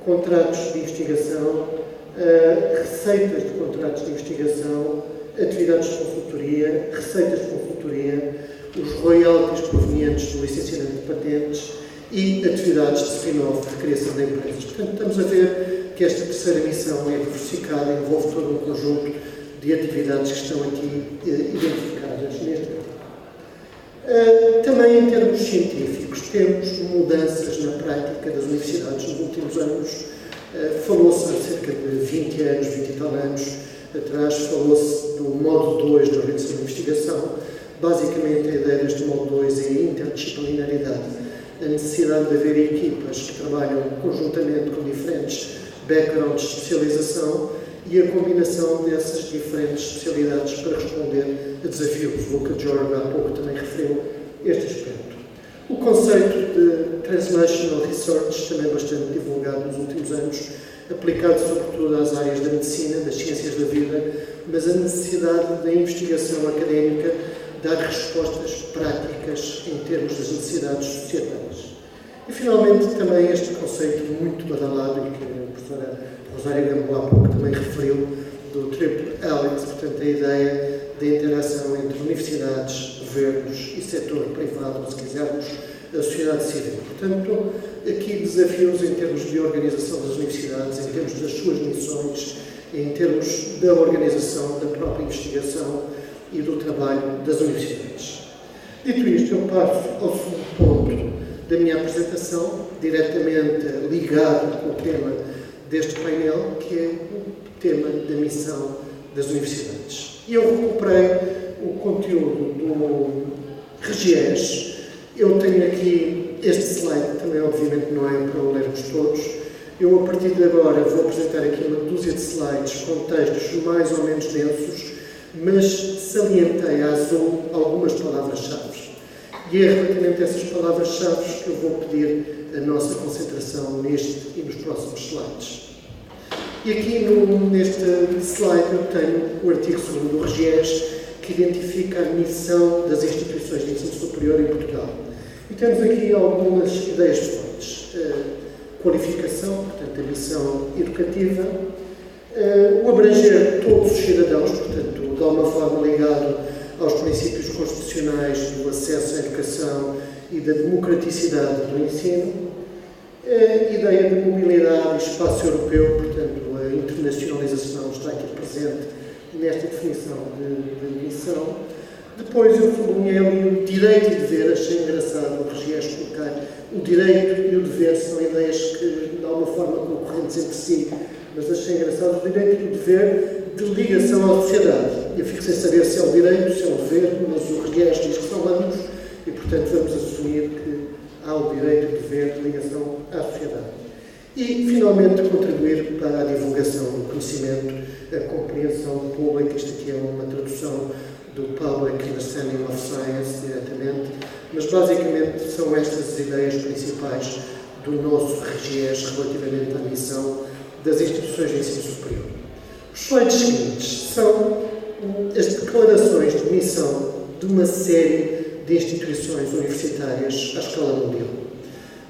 [SPEAKER 3] contratos de investigação, receitas de contratos de investigação, atividades de consultoria, receitas de consultoria, os royalties provenientes do licenciamento de patentes e atividades de spin-off de criação de empresas. Portanto, estamos a ver que esta terceira missão é diversificada, envolve todo um conjunto de atividades que estão aqui identificadas neste artigo. Também em termos científicos, temos mudanças na prática das universidades nos últimos anos. Falou-se há cerca de 20 anos, 20 e tal anos atrás, falou-se do modo 2 da organização de investigação. Basicamente, a ideia deste modo 2 é a interdisciplinaridade, a necessidade de haver equipas que trabalham conjuntamente com diferentes backgrounds de especialização e a combinação dessas diferentes especialidades para responder a desafios. O Luca Jordan há pouco também referiu este aspecto. O conceito de Translational Research, também bastante divulgado nos últimos anos, aplicado sobretudo às áreas da medicina, das ciências da vida, mas a necessidade da investigação académica dar respostas práticas em termos das necessidades societais. E, finalmente, também este conceito muito badalado, e que a professora Rosário Gamboa há pouco também referiu, do Triple Helix, portanto, a ideia da interação entre universidades, governos e setor privado, ou, se quisermos, a sociedade civil. Portanto, aqui desafios em termos de organização das universidades, em termos das suas missões, em termos da organização da própria investigação e do trabalho das universidades. Dito isto, eu passo ao segundo ponto da minha apresentação, diretamente ligado com o tema deste painel, que é o tema da missão das universidades. E eu recuperei o conteúdo do RGES. Eu tenho aqui este slide, também obviamente não é para o lermos todos. Eu, a partir de agora, vou apresentar aqui uma dúzia de slides com textos mais ou menos densos, mas salientei a azul algumas palavras-chave. E é relativamente a essas palavras-chave que eu vou pedir a nossa concentração neste e nos próximos slides. E aqui neste slide eu tenho o artigo 2º do RGES, que identifica a missão das instituições de ensino superior em Portugal. E temos aqui algumas ideias fortes. Qualificação, portanto, a missão educativa, o abranger todos os cidadãos, portanto, de alguma forma ligado aos princípios constitucionais do acesso à educação e da democraticidade do ensino, a ideia de mobilidade e espaço europeu, portanto, a internacionalização está aqui presente nesta definição de missão. Depois eu sublinhei ali o direito e dever, achei engraçado o RGES colocar o direito e o dever, são ideias que de alguma forma concorrentes entre si, mas achei engraçado o direito e o dever de ligação à sociedade. Eu fico sem saber se é o direito, se é o dever, mas o RGES diz que são ambos e, portanto, vamos assumir que há o direito e o dever de ligação à sociedade. E, finalmente, contribuir para a divulgação do conhecimento, a compreensão pública. Isto aqui é uma tradução do Public Understanding of Science, diretamente, mas basicamente são estas as ideias principais do nosso RGES relativamente à missão das instituições de ensino superior. Os slides seguintes são as declarações de missão de uma série de instituições universitárias à escala mundial.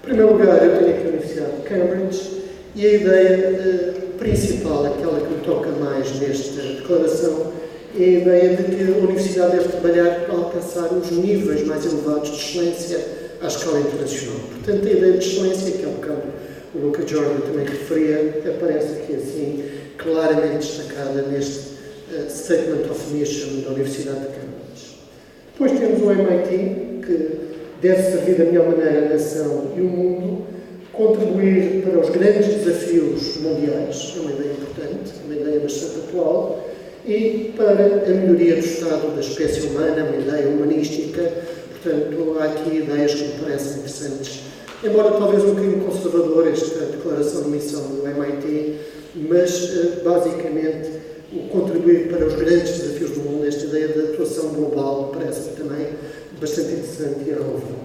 [SPEAKER 3] Em primeiro lugar, eu tenho aqui a Universidade de Cambridge e a ideia principal, aquela que me toca mais nesta declaração, é a ideia de que a universidade deve trabalhar para alcançar os níveis mais elevados de excelência à escala internacional. Portanto, a ideia de excelência, que é um campo que o Luca Jordan também referia, aparece aqui assim claramente destacada neste Statement of Mission da Universidade de Cambridge. Depois temos o MIT, que deve servir da melhor maneira a nação e o mundo, contribuir para os grandes desafios mundiais, é uma ideia importante, uma ideia bastante atual, e para a melhoria do estado da espécie humana, uma ideia humanística. Portanto, há aqui ideias que me parecem interessantes, embora talvez um bocadinho conservador esta declaração de missão do MIT, mas basicamente o contribuir para os grandes desafios do mundo, esta ideia de atuação global, parece-me também bastante interessante e relevante.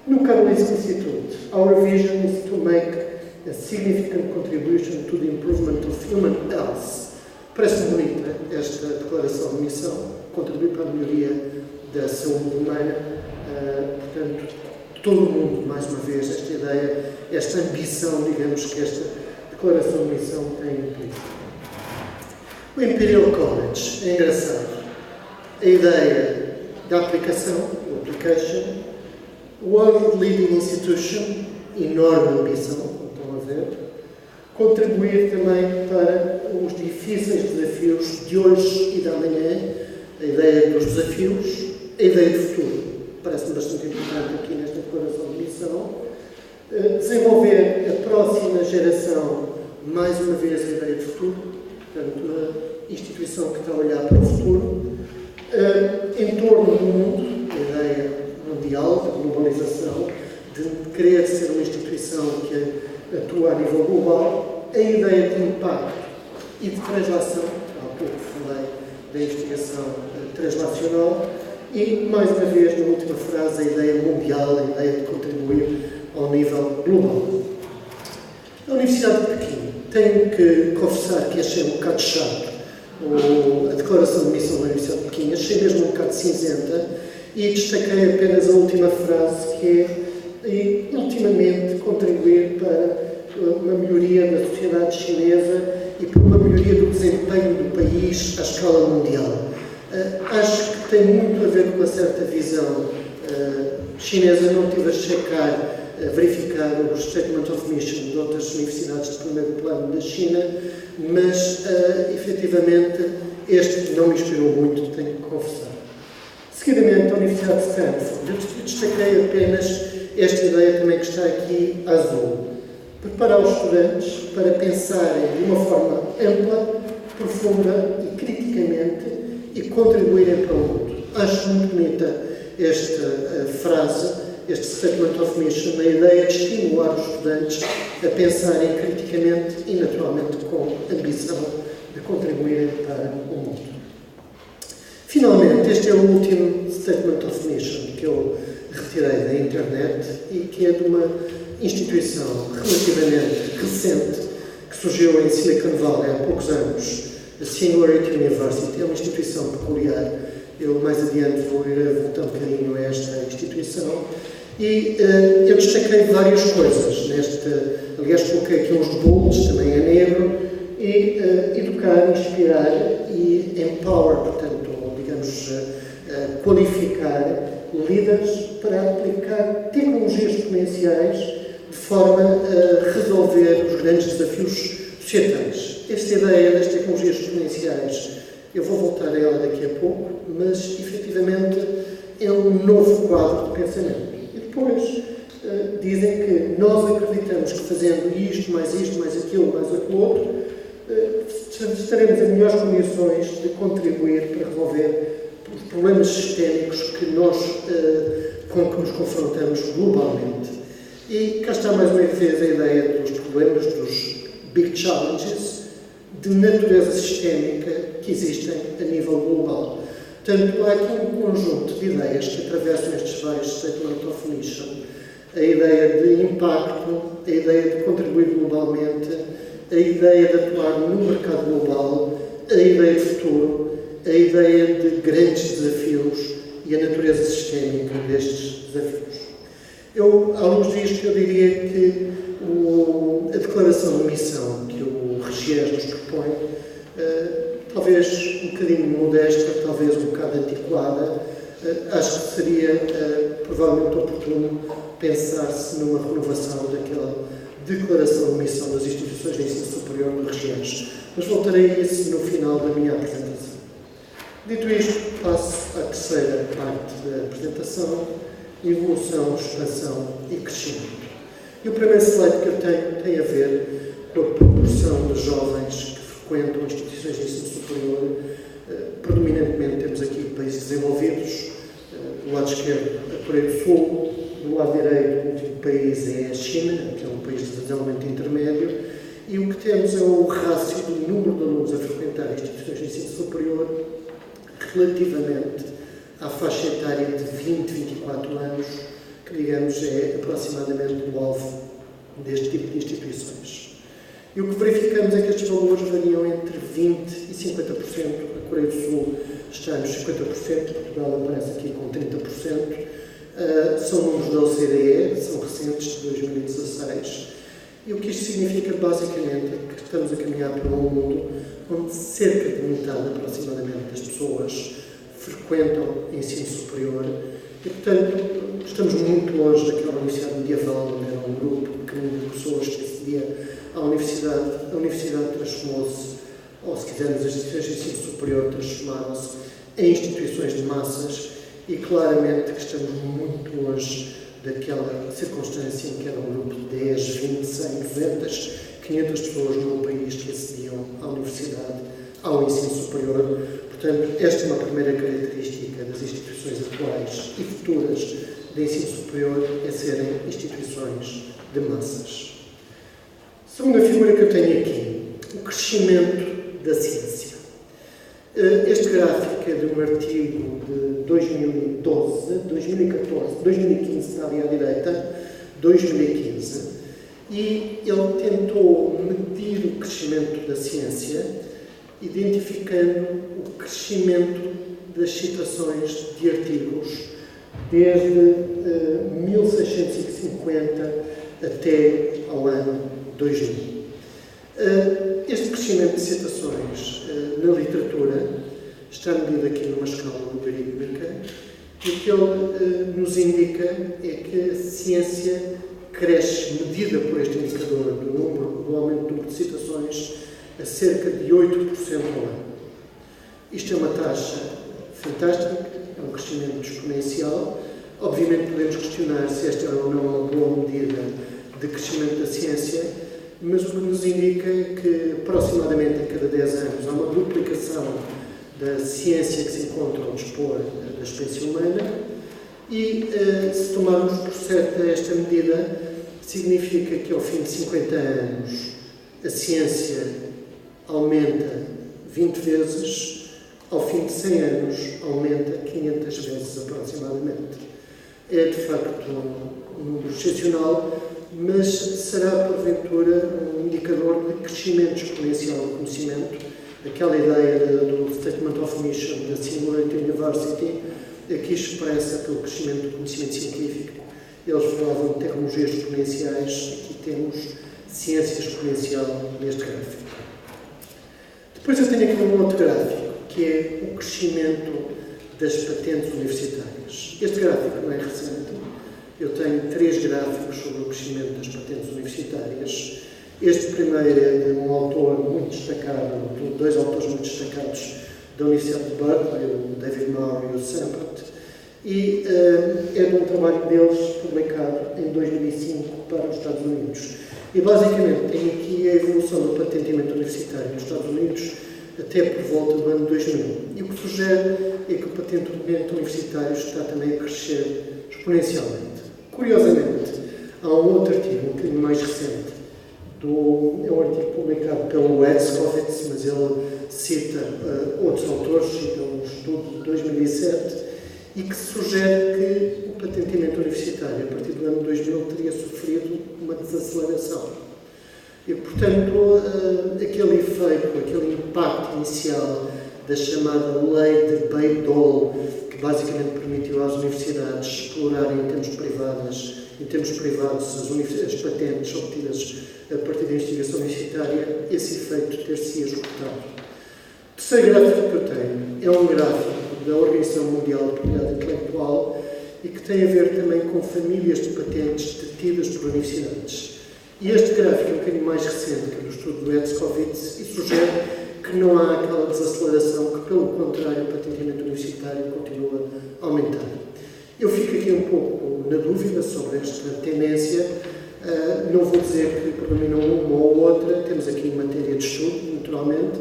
[SPEAKER 3] No Karolinska Institute, our vision is to make a significant contribution to the improvement of human health. Parece-me bonita esta declaração de missão, contribuir para a melhoria da saúde humana, portanto, todo o mundo, mais uma vez, esta ideia, esta ambição, digamos, que esta declaração de missão tem implícita. O Imperial College é engraçado. A ideia da aplicação, o application, World Leading Institution, enorme ambição, como estão a ver, contribuir também para os difíceis desafios de hoje e da manhã, a ideia dos desafios, a ideia de futuro. Parece-me bastante importante aqui nesta declaração de missão. Desenvolver a próxima geração, mais uma vez, a ideia de futuro, portanto, uma instituição que está a olhar para o futuro, em torno do mundo, a ideia mundial, de globalização, de querer ser uma instituição que atua a nível global, a ideia de impacto e de translação, há pouco falei da investigação translacional, e, mais uma vez, na última frase, a ideia mundial, a ideia de contribuir ao nível global. A Universidade de Pequim, tenho que confessar que achei um bocado chato a declaração de missão da Universidade de Pequim, achei mesmo um bocado cinzenta e destaquei apenas a última frase, que é, ultimamente, contribuir para uma melhoria da sociedade chinesa e para uma melhoria do desempenho do país à escala mundial. Acho que tem muito a ver com uma certa visão chinesa. Não estive a checar, a verificar o Statement of Mission de outras universidades de primeiro plano da China, mas, efetivamente, este não me inspirou muito, tenho que confessar. Seguidamente, a Universidade de Stanford. Eu destaquei apenas esta ideia também que está aqui azul. Preparar os estudantes para pensarem de uma forma ampla, profunda e criticamente e contribuírem para o mundo. Acho muito bonita esta frase, este Statement of Mission, a ideia de estimular os estudantes a pensarem criticamente e, naturalmente, com ambição de contribuírem para o mundo. Finalmente, este é o último Statement of Mission que eu retirei da internet e que é de uma instituição relativamente recente que surgiu em Silicon Valley há poucos anos, a Singularity University. É uma instituição peculiar. Eu mais adiante vou voltar um bocadinho a esta instituição e eu destaquei várias coisas aliás, coloquei aqui uns bulls, também é negro, e educar, inspirar e empower, portanto, digamos, qualificar líderes para aplicar tecnologias exponenciais de forma a resolver os grandes desafios societais. Esta ideia das tecnologias exponenciais, eu vou voltar a ela daqui a pouco, mas, efetivamente, é um novo quadro de pensamento. E depois dizem que nós acreditamos que fazendo isto, mais aquilo, mais aquilo outro, estaremos em melhores condições de contribuir para resolver os problemas sistémicos com que nos confrontamos globalmente. E cá está mais uma vez a ideia dos problemas, dos big challenges, de natureza sistémica que existem a nível global. Portanto, há aqui um conjunto de ideias que atravessam estes vários Statement of Mission. A ideia de impacto, a ideia de contribuir globalmente, a ideia de atuar no mercado global, a ideia de futuro, a ideia de grandes desafios e a natureza sistémica destes desafios. À luz disto, eu diria que a declaração de missão que o Regiés nos propõe, talvez um bocadinho modesta, talvez um bocado antiquada, acho que seria provavelmente oportuno pensar-se numa renovação daquela declaração de missão das instituições de ensino superior do Regiés. Mas voltarei a isso no final da minha apresentação. Dito isto, passo à terceira parte da apresentação: evolução, expansão e crescimento. E o primeiro slide que eu tenho tem a ver com a proporção de jovens que frequentam instituições de ensino superior. Predominantemente temos aqui países desenvolvidos, do lado esquerdo a Coreia do Sul, do lado direito o último país é a China, que é um país de desenvolvimento intermédio, e o que temos é o rácio do número de alunos a frequentar instituições de ensino superior relativamente à faixa etária de 20, 24 anos, que, digamos, é aproximadamente o alvo deste tipo de instituições. E o que verificamos é que estes valores variam entre 20% e 50%. A Coreia do Sul está nos 50%, Portugal aparece aqui com 30%. São números da OCDE, são recentes, de 2016. E o que isto significa, basicamente, é que estamos a caminhar para um mundo onde cerca de metade aproximadamente das pessoas frequentam ensino superior e, portanto, estamos muito longe daquela universidade medieval, onde era um grupo pequeno de pessoas que acedia à universidade. A universidade transformou-se, ou se quisermos, as instituições de ensino superior transformaram-se em instituições de massas e claramente que estamos muito longe daquela circunstância em que era um grupo de 10, 20, 100, 200, 500 pessoas num país que acediam à universidade, ao ensino superior. Portanto, esta é uma primeira característica das instituições atuais e futuras de ensino superior, é serem instituições de massas. Segunda figura que eu tenho aqui, o crescimento da ciência. Este gráfico é de um artigo de 2015, está ali à direita, 2015, e ele tentou medir o crescimento da ciência, identificando o crescimento das citações de artigos desde 1650 até ao ano 2000. Este crescimento de citações na literatura está medido aqui numa escala logarítmica e o que ele nos indica é que a ciência cresce, medida por este indicador do aumento do número de citações, a cerca de 8% ao ano. Isto é uma taxa fantástica, é um crescimento exponencial. Obviamente podemos questionar se esta é ou não uma boa medida de crescimento da ciência, mas o que nos indica é que aproximadamente a cada 10 anos há uma duplicação da ciência que se encontra ao dispor da espécie humana e, se tomarmos por certa esta medida, significa que ao fim de 50 anos a ciência aumenta 20 vezes, ao fim de 100 anos aumenta 500 vezes aproximadamente. É de facto um número excepcional, mas será porventura um indicador de crescimento exponencial do conhecimento. Aquela ideia do Statement of Mission da Singularity University aqui expressa pelo crescimento do conhecimento científico. Eles falavam de tecnologias exponenciais, aqui temos ciência exponencial neste gráfico. Depois eu tenho aqui um outro gráfico, que é o crescimento das patentes universitárias. Este gráfico não é recente. Eu tenho 3 gráficos sobre o crescimento das patentes universitárias. Este primeiro é de um autor muito destacado, de 2 autores muito destacados da Universidade de Berkeley, o David Maurer e o Sampert, e é de um trabalho deles publicado em 2005 para os Estados Unidos. E basicamente tem aqui a evolução do patenteamento universitário nos Estados Unidos até por volta do ano 2000. E o que sugere é que o patenteamento universitário está também a crescer exponencialmente. Curiosamente, há um outro artigo, um bocadinho mais recente, é um artigo publicado pelo Edskovitz, mas ele cita outros autores, cita um estudo de 2007, e que sugere que o patenteamento universitário, a partir do ano 2000, teria sofrido uma desaceleração. E, portanto, aquele efeito, aquele impacto inicial da chamada lei de Bayh-Dole, que basicamente permitiu às universidades explorarem em termos privados as patentes obtidas a partir da investigação universitária, esse efeito ter-se esgotado. O terceiro gráfico que eu tenho é um gráfico da Organização Mundial de Propriedade Intelectual e que tem a ver também com famílias de patentes detidas por universidades. E este gráfico é um bocadinho mais recente que o estudo do Edskovitz e sugere que não há aquela desaceleração, que pelo contrário o patenteamento universitário continua a aumentar. Eu fico aqui um pouco na dúvida sobre esta tendência. Não vou dizer que predominam uma ou outra, temos aqui matéria de estudo, naturalmente,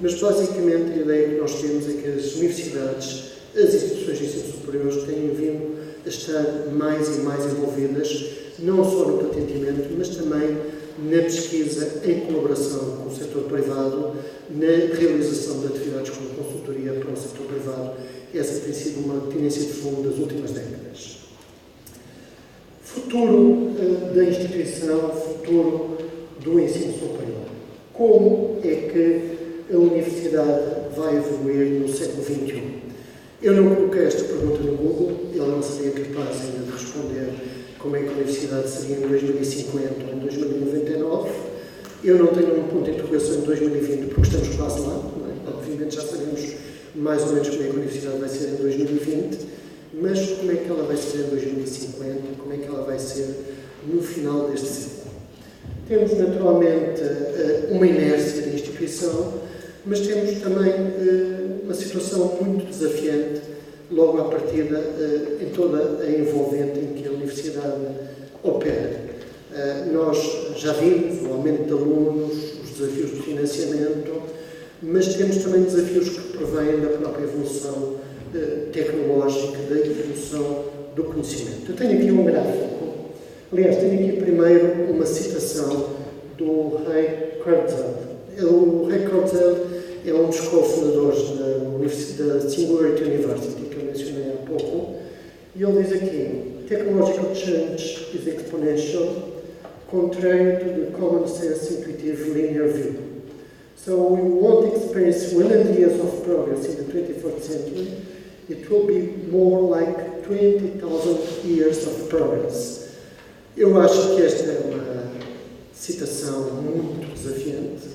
[SPEAKER 3] mas basicamente a ideia que nós temos é que as universidades, as instituições de ensino superiores têm vindo a estar mais e mais envolvidas, não só no patenteamento, mas também na pesquisa em colaboração com o setor privado, na realização de atividades como consultoria para o setor privado. Essa tem sido uma tendência de fundo das últimas décadas. Futuro da instituição, futuro do ensino superior. Como é que a universidade vai evoluir no século XXI? Eu não coloquei esta pergunta no Google, ele não seria capaz ainda de responder como é que a universidade seria em 2050 ou em 2099, Eu não tenho um ponto de interrogação em 2020, porque estamos quase lá, não é? Obviamente já sabemos mais ou menos como é que a universidade vai ser em 2020, mas como é que ela vai ser em 2050, como é que ela vai ser no final deste século. Temos naturalmente uma inércia da instituição, mas temos também uma situação muito desafiante logo à partida em toda a envolvente em que a universidade opera. Nós já vimos o aumento de alunos, os desafios de financiamento, mas temos também desafios que provêm da própria evolução tecnológica, da evolução do conhecimento. Eu tenho aqui um gráfico, aliás, tenho aqui primeiro uma citação do Ray Kurzweil. O Ray Kurzweil é um dos cofundadores da Singularity University, que eu mencionei há pouco, e ele diz aqui: Technological change is exponential, contrary to the common sense intuitive linear view. So we won't experience 100 years of progress in the 21st century. It will be more like 20,000 years of progress. Eu acho que esta é uma citação muito desafiante.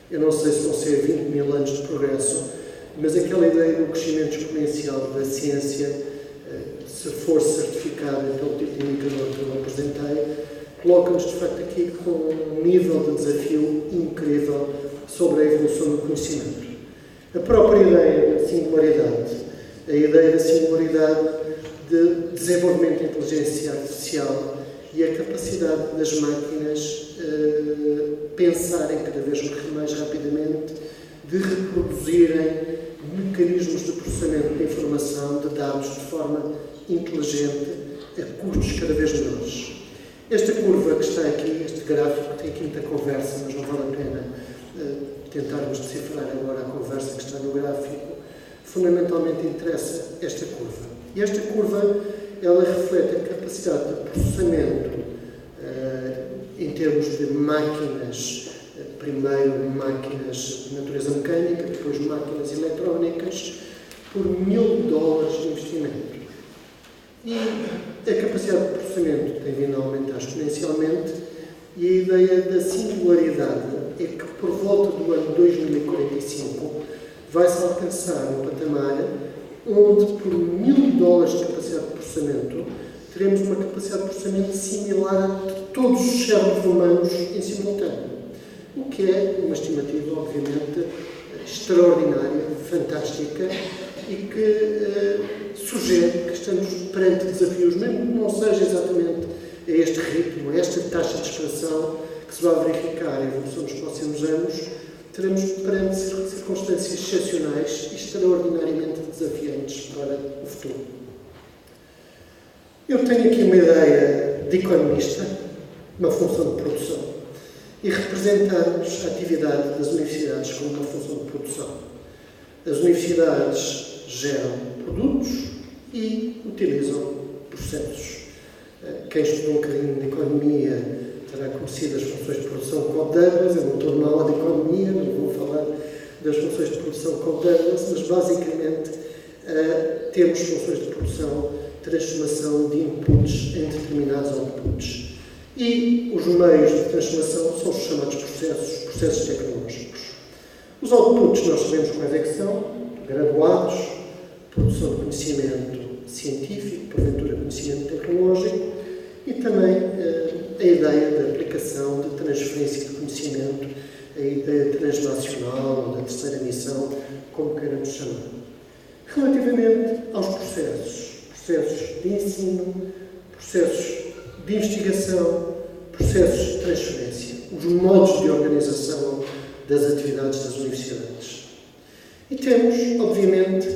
[SPEAKER 3] Eu não sei se vão ser 20 mil anos de progresso, mas aquela ideia do crescimento exponencial da ciência, se for certificada pelo tipo de indicador que eu apresentei, coloca-nos de facto aqui com um nível de desafio incrível sobre a evolução do conhecimento. A própria ideia da singularidade, a ideia da singularidade de desenvolvimento de inteligência artificial e a capacidade das máquinas pensarem cada vez mais rapidamente, de reproduzirem mecanismos de processamento de informação, de dados, de forma inteligente, a custos cada vez menores. Esta curva que está aqui, este gráfico, tem aqui muita conversa, mas não vale a pena tentarmos decifrar agora a conversa que está no gráfico. Fundamentalmente interessa esta curva. E esta curva, ela reflete a capacidade de processamento em termos de máquinas, primeiro máquinas de natureza mecânica, depois máquinas eletrónicas, por $1000 de investimento. E a capacidade de processamento tem vindo a aumentar exponencialmente, e a ideia da singularidade é que por volta do ano 2045 vai-se alcançar um patamar onde por $1000 de capacidade de processamento teremos uma capacidade de processamento similar a todos os cérebros humanos em simultâneo. O que é uma estimativa, obviamente, extraordinária, fantástica, e que sugere que estamos perante desafios, mesmo que não seja exatamente a este ritmo, a esta taxa de expansão que se vai verificar em evolução nos próximos anos, teremos perante circunstâncias excepcionais e extraordinariamente desafiantes para o futuro. Eu tenho aqui uma ideia de economista, uma função de produção, e representamos a atividade das universidades como uma função de produção. As universidades geram produtos e utilizam processos. Quem estudou um bocadinho de economia terá conhecido as funções de produção como Douglas. Eu não estou numa aula de economia, não vou falar das funções de produção como Douglas, mas basicamente temos funções de produção, transformação de inputs em determinados outputs. E os meios de transformação são os chamados processos tecnológicos. Os outputs nós sabemos quais é que são: graduados, produção de conhecimento científico, porventura conhecimento tecnológico, e também a ideia da aplicação, de transferência de conhecimento, a ideia transnacional ou da terceira missão, como queiramos chamar. Relativamente aos processos de ensino, processos de investigação, processos de transferência, os modos de organização das atividades das universidades. E temos, obviamente,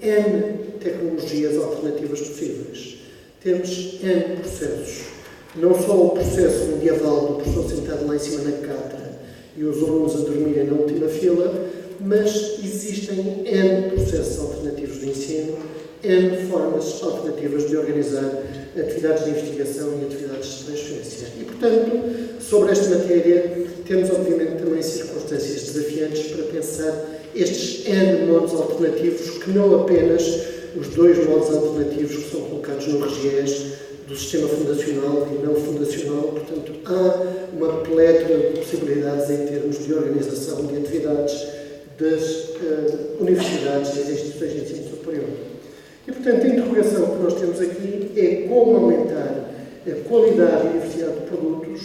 [SPEAKER 3] N tecnologias alternativas possíveis. Temos N processos. Não só o processo medieval do professor sentado lá em cima na cátedra e os alunos a dormirem na última fila, mas existem N processos alternativos de ensino, N formas alternativas de organizar atividades de investigação e atividades de transferência. E, portanto, sobre esta matéria, temos, obviamente, também circunstâncias desafiantes para pensar estes N modos alternativos, que não apenas os dois modos alternativos que são colocados no RGES do sistema fundacional e não fundacional. Portanto, há uma pletora de possibilidades em termos de organização de atividades das universidades e das instituições de ensino superior. E, portanto, a interrogação que nós temos aqui é como aumentar a qualidade e a diversidade de produtos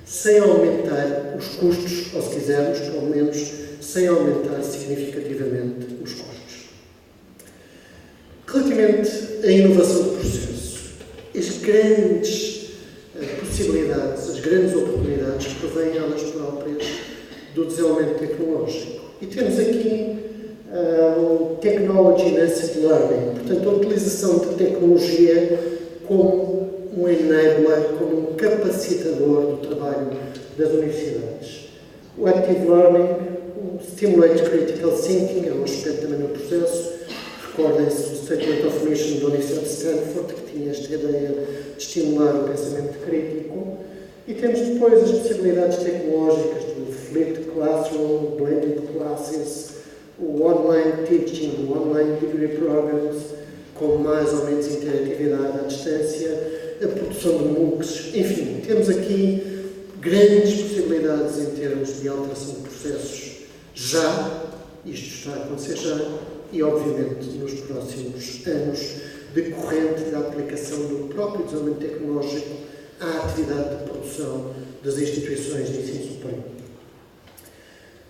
[SPEAKER 3] sem aumentar os custos, ou se quisermos, pelo menos, sem aumentar significativamente os custos. Relativamente à inovação do processo, as grandes possibilidades, as grandes oportunidades provêm elas próprias do desenvolvimento tecnológico. E temos aqui o Technology Enhanced Learning, portanto, a utilização de tecnologia como um enabler, como um capacitador do trabalho das universidades. O Active Learning, o Stimulate Critical Thinking, é um aspecto também no processo. Recordem-se do Statement of Mission da Universidade de Stanford, que tinha esta ideia de estimular o pensamento crítico. E temos depois as possibilidades tecnológicas do Flipped Classroom, Blended Classes, o Online Teaching, o Online Degree Programs, com mais ou menos interatividade à distância, a produção de MOOCs, enfim, temos aqui grandes possibilidades em termos de alteração de processos já, isto está a acontecer já, e obviamente nos próximos anos, decorrente da aplicação do próprio desenvolvimento tecnológico à atividade de produção das instituições de ensino superior.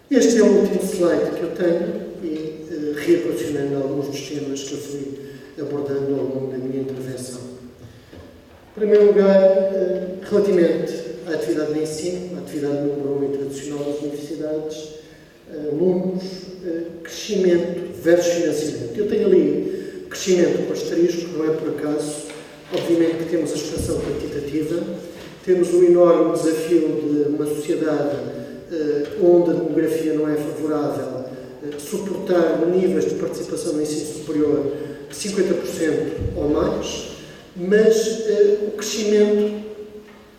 [SPEAKER 3] Este é o último slide que eu tenho e reequacionando alguns dos temas que eu fui abordando ao longo da minha intervenção. Em primeiro lugar, relativamente à atividade de ensino, à atividade número 1 e tradicional das universidades, alunos, crescimento versus financiamento. Eu tenho ali crescimento com asterisco, não é por acaso. Obviamente que temos a expansão quantitativa, temos o enorme desafio de uma sociedade onde a demografia não é favorável, suportar níveis de participação no ensino superior de 50% ou mais, mas o crescimento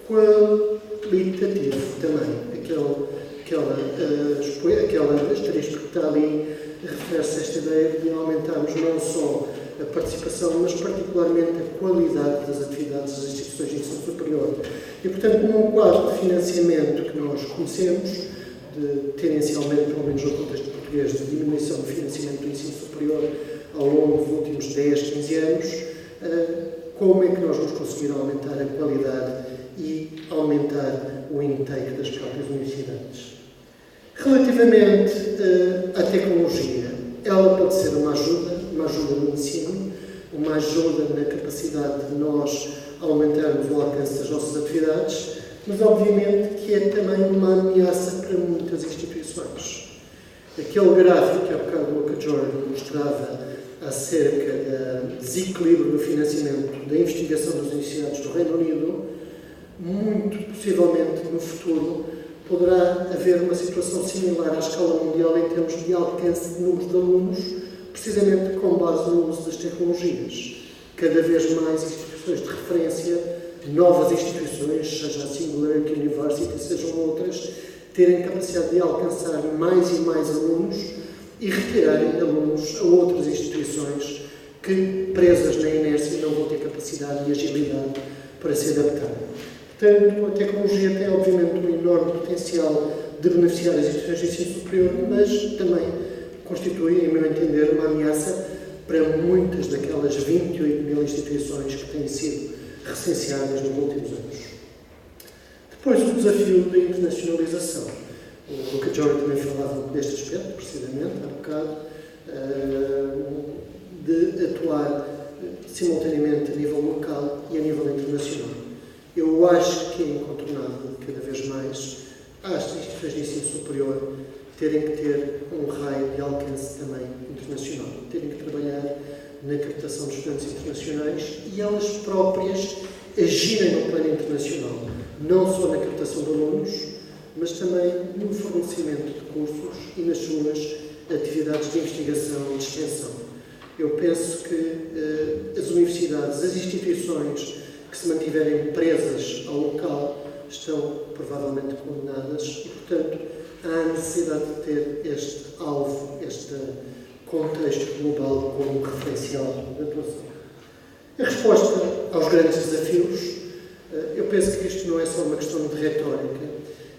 [SPEAKER 3] qualitativo também, aquela asterisco que está ali, refere-se a esta ideia de aumentarmos não só a participação, mas particularmente a qualidade das atividades das instituições de ensino superior. E, portanto, num quadro de financiamento que nós conhecemos, de tendencialmente, pelo menos no contexto português, de diminuição do financiamento do ensino superior ao longo dos últimos 10, 15 anos, como é que nós vamos conseguir aumentar a qualidade e aumentar o intake das próprias universidades? Relativamente à tecnologia, ela pode ser uma ajuda no ensino, uma ajuda na capacidade de nós aumentarmos o alcance das nossas atividades, mas obviamente que é também uma ameaça para muitas instituições. Aquele gráfico que há bocado o Luca Jordan mostrava acerca do desequilíbrio do financiamento da investigação das universidades do Reino Unido, muito possivelmente no futuro poderá haver uma situação similar à escala mundial em termos de alcance de números de alunos, precisamente com base no uso das tecnologias. Cada vez mais instituições de referência, novas instituições, seja a Singularity University, sejam outras, terem capacidade de alcançar mais e mais alunos e retirarem alunos a outras instituições que, presas na inércia, não vão ter capacidade e agilidade para se adaptarem. Portanto, a tecnologia tem, obviamente, um enorme potencial de beneficiar as instituições de ensino superior, mas também constitui, em meu entender, uma ameaça para muitas daquelas 28 mil instituições que têm sido recenseadas nos últimos anos. Depois, o desafio da internacionalização. O Luca Jordan também falava deste aspecto, precisamente, há bocado, de atuar simultaneamente a nível local e a nível internacional. Eu acho que é incontornável, cada vez mais, as instituições de ensino superior terem que ter um raio de alcance também internacional, terem que trabalhar na captação de estudantes internacionais e elas próprias agirem no plano internacional, não só na captação de alunos, mas também no fornecimento de cursos e nas suas atividades de investigação e de extensão. Eu penso que as universidades, as instituições que se mantiverem presas ao local estão provavelmente condenadas e, portanto, há a necessidade de ter este alvo, este contexto global como referencial de atuação. A resposta aos grandes desafios, eu penso que isto não é só uma questão de retórica.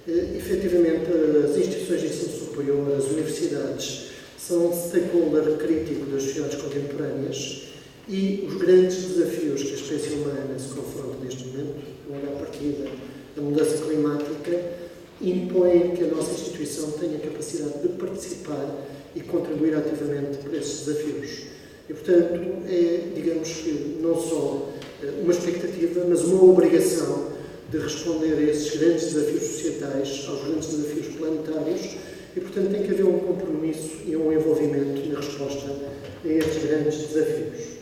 [SPEAKER 3] Efetivamente, as instituições de ensino superior, as universidades, são um stakeholder crítico das sociedades contemporâneas e os grandes desafios que a espécie humana se confronta neste momento, logo à partida da mudança climática, impõem que a nossa instituição tenha capacidade de participar e contribuir ativamente para esses desafios. E, portanto, é, digamos que, não só uma expectativa, mas uma obrigação de responder a esses grandes desafios societais, aos grandes desafios planetários, e, portanto, tem que haver um compromisso e um envolvimento na resposta a estes grandes desafios.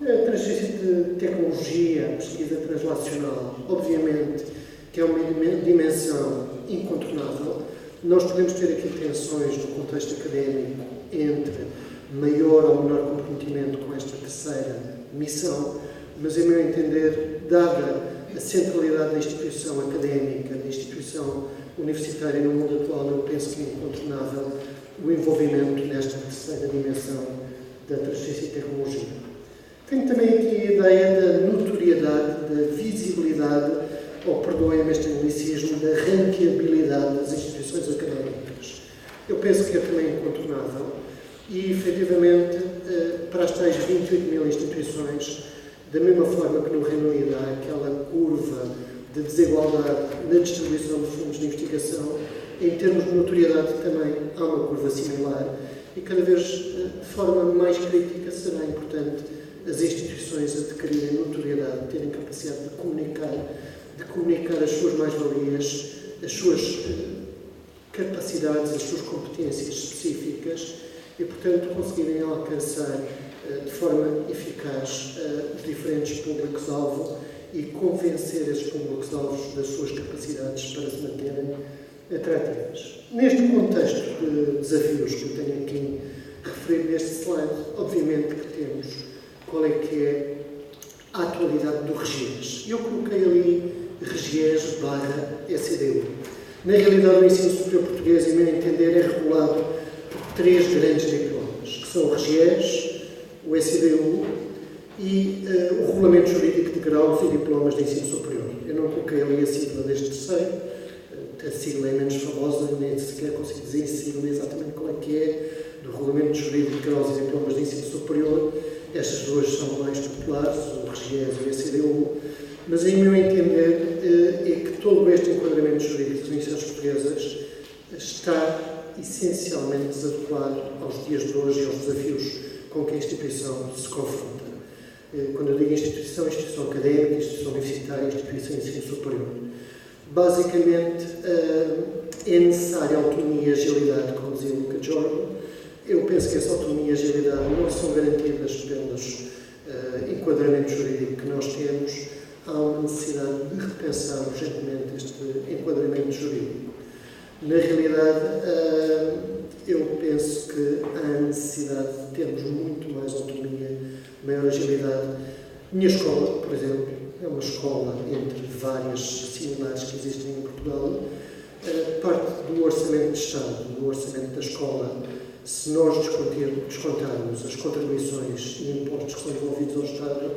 [SPEAKER 3] A transferência de tecnologia, a pesquisa translacional, obviamente, que é uma dimensão incontornável. Nós podemos ter aqui tensões no contexto académico entre maior ou menor comprometimento com esta terceira missão, mas, em meu entender, dada a centralidade da instituição académica, da instituição universitária no mundo atual, eu penso que é incontornável o envolvimento nesta terceira dimensão da transferência e tecnologia. Tenho também aqui a ideia da notoriedade, da visibilidade, ou perdoem-me este anglicismo, da ranqueabilidade das instituições académicas. Eu penso que é também incontornável e, efetivamente, para as tais 28 mil instituições, da mesma forma que no Reino Unido há aquela curva de desigualdade na distribuição de fundos de investigação, em termos de notoriedade também há uma curva similar e cada vez de forma mais crítica será importante as instituições adquirirem notoriedade, terem capacidade de comunicar as suas mais-valias, as suas capacidades, as suas competências específicas e, portanto, conseguirem alcançar de forma eficaz os diferentes públicos-alvo e convencer esses públicos-alvos das suas capacidades para se manterem atrativas. Neste contexto de desafios que eu tenho aqui referido neste slide, obviamente que temos qual é que é a atualidade do RGES. Eu coloquei ali RGES/ECDU. Na realidade, o ensino superior português, em meu entender, é regulado por 3 grandes diplomas, que são o RGES, o ECDU e o Regulamento Jurídico de Graus e Diplomas de Ensino Superior. Eu não coloquei ali a sigla deste terceiro, a sigla é menos famosa, nem sequer consigo dizer em sigla exatamente qual é que é, do Regulamento Jurídico de Graus e Diplomas de Ensino Superior. Estas duas são mais populares, o RGES e o ECDU, mas, em meu entender, é que todo este enquadramento jurídico das universidades portuguesas está essencialmente desadequado aos dias de hoje e aos desafios com que a instituição se confronta. Quando eu digo instituição académica, instituição universitária, instituição de ensino superior. Basicamente, é necessária autonomia e agilidade, como dizia o Luca Jordan. Eu penso que essa autonomia e agilidade não são garantidas pelos enquadramentos jurídicos que nós temos. Há uma necessidade de repensar urgentemente este enquadramento jurídico. Na realidade, eu penso que há necessidade de termos muito mais autonomia, maior agilidade. Minha escola, por exemplo, é uma escola entre várias similares que existem em Portugal, parte do orçamento de Estado, do orçamento da escola. Se nós descontarmos as contribuições e impostos que são envolvidos ao Estado,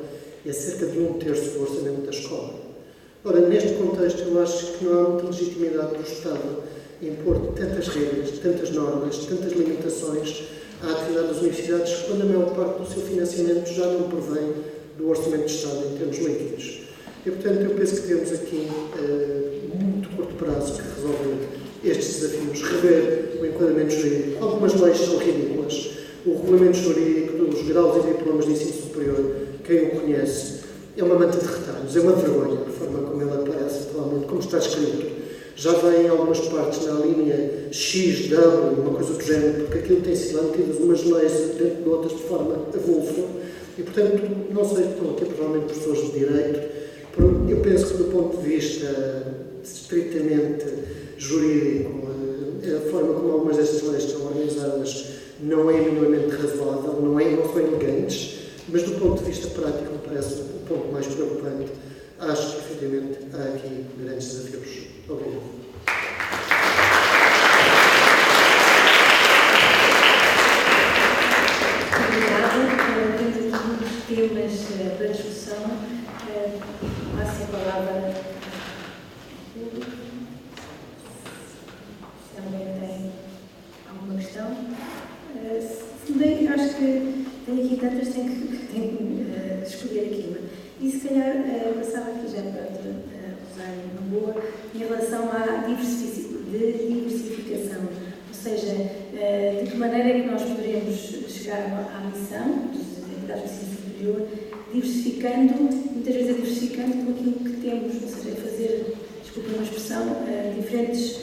[SPEAKER 3] é cerca de 1/3 do orçamento da escola. Ora, neste contexto, eu acho que não há muita legitimidade do Estado impor tantas regras, tantas normas, tantas limitações à atividade das universidades, quando a maior parte do seu financiamento já não provém do orçamento de Estado em termos líquidos. E, portanto, eu penso que temos aqui, muito curto prazo, que resolver estes desafios, rever o enquadramento jurídico. Algumas leis são ridículas. O regulamento jurídico dos graus e diplomas de ensino superior, quem o conhece, é uma manta de retalhos, é uma vergonha, a forma como ele aparece atualmente, como está escrito. Já vem em algumas partes na linha X, W, uma coisa do género, porque aquilo tem sido metidas umas leis dentro de outras de forma avulsa. E, portanto, não sei se estão aqui provavelmente professores de Direito. Eu penso que, do ponto de vista estritamente jurídico, a forma como algumas destas leis estão organizadas não é minimamente razoável, não são elegantes, mas do ponto de vista prático me parece o ponto mais preocupante. Acho que, efetivamente, há aqui grandes desafios. Obrigado.
[SPEAKER 1] Obrigada. Temos aqui uns temas passo a palavra. Se alguém tem alguma questão. Bem, acho que tenho aqui tantas, tenho que escolher aqui uma. E se calhar passava aqui já para usar uma boa em relação à diversificação. Ou seja, de que maneira é que nós poderemos chegar à missão das entidades de ensino superior, diversificando, muitas vezes diversificando com aquilo que temos, ou seja, fazer, desculpa uma expressão, diferentes,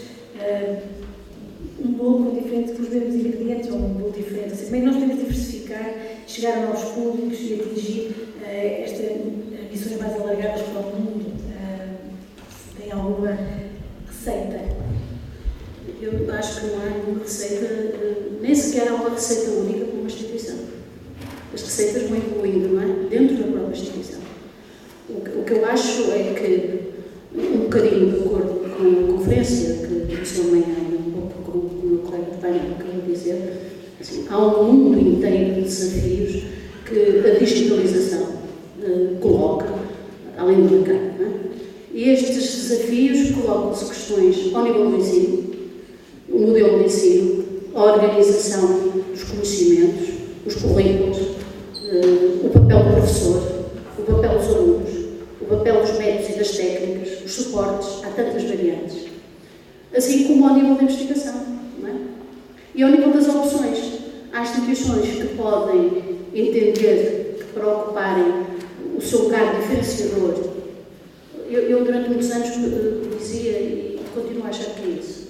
[SPEAKER 1] um bolo com os mesmos ingredientes ou um bolo diferente. Ou seja, como é que nós podemos diversificar, chegar a novos públicos e atingir estas missões mais alargadas para o mundo? Se tem alguma receita?
[SPEAKER 2] Eu acho que não há uma receita, nem sequer há uma receita única para uma instituição. As receitas vão evoluindo, não é? Dentro da própria instituição. O que eu acho é que, um bocadinho de acordo com a conferência que começou amanhã, um pouco com o meu colega de painel acabou de dizer, assim, há um mundo inteiro de desafios que a digitalização coloca, além do mercado, não é? E estes desafios colocam-se questões ao nível do ensino, o modelo de ensino, a organização dos conhecimentos, os currículos, o papel do professor, o papel dos alunos, o papel dos métodos e das técnicas, os suportes, há tantas variantes. Assim como ao nível da investigação, não é? E ao nível das opções, há instituições que podem entender que para ocuparem o seu lugar diferenciador, eu durante muitos anos dizia e continuo a achar que é isso.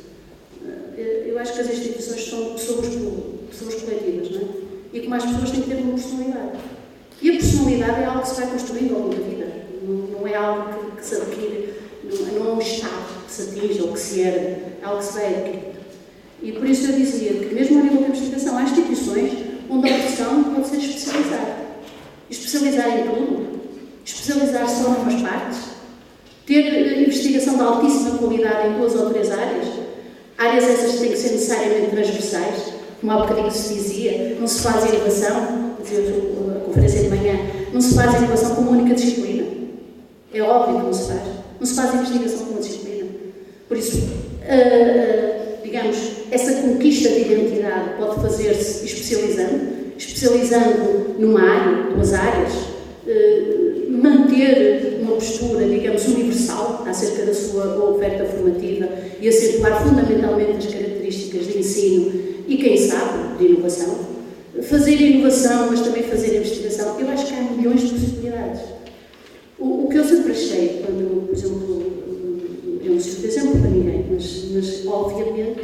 [SPEAKER 2] Eu acho que as instituições são pessoas coletivas, não é? E como as pessoas têm que ter uma personalidade. E a personalidade é algo que se vai construindo ao longo da vida. Não é algo que se adquire, não é um estado que se atinge ou que se herda, é algo que se vai adquirindo. E por isso eu dizia que, mesmo ao nível da investigação, há instituições onde a opção pode ser especializar. Especializar em tudo, especializar só em umas partes, ter investigação de altíssima qualidade em 2 ou 3 áreas. Áreas essas que têm que ser necessariamente transversais, como há bocadinho se dizia, não se faz inovação, dizia a conferência de manhã, não se faz inovação com uma única disciplina. É óbvio que não se faz. Não se faz investigação com uma disciplina. Por isso, digamos, essa conquista de identidade pode fazer-se especializando numa área, 2 áreas, manter uma postura, digamos, universal acerca da sua oferta formativa e acentuar fundamentalmente as características de ensino e, quem sabe, de inovação. Fazer inovação, mas também fazer investigação. Eu acho que há milhões de possibilidades. O que eu sempre achei, quando, por exemplo, eu não sirvo de exemplo para ninguém, mas obviamente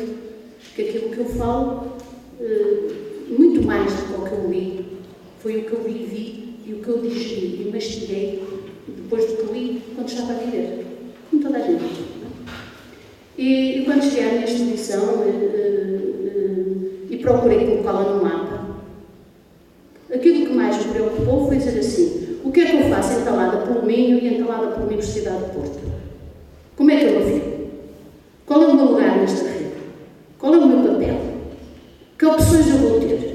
[SPEAKER 2] que aquilo que eu falo, muito mais do que o que eu li, foi o que eu vivi e o que eu digeri e mastiguei depois do que li quando estava a viver, como toda a gente. E quando cheguei à minha instituição e procurei colocá-la no mapa, aquilo que mais me preocupou foi dizer assim: o que é que eu faço entalada pelo Minho e entalada pela Universidade de Porto? Como é que eu me fico? Qual é o meu lugar nesta rede? Qual é o meu papel? Que opções eu vou ter?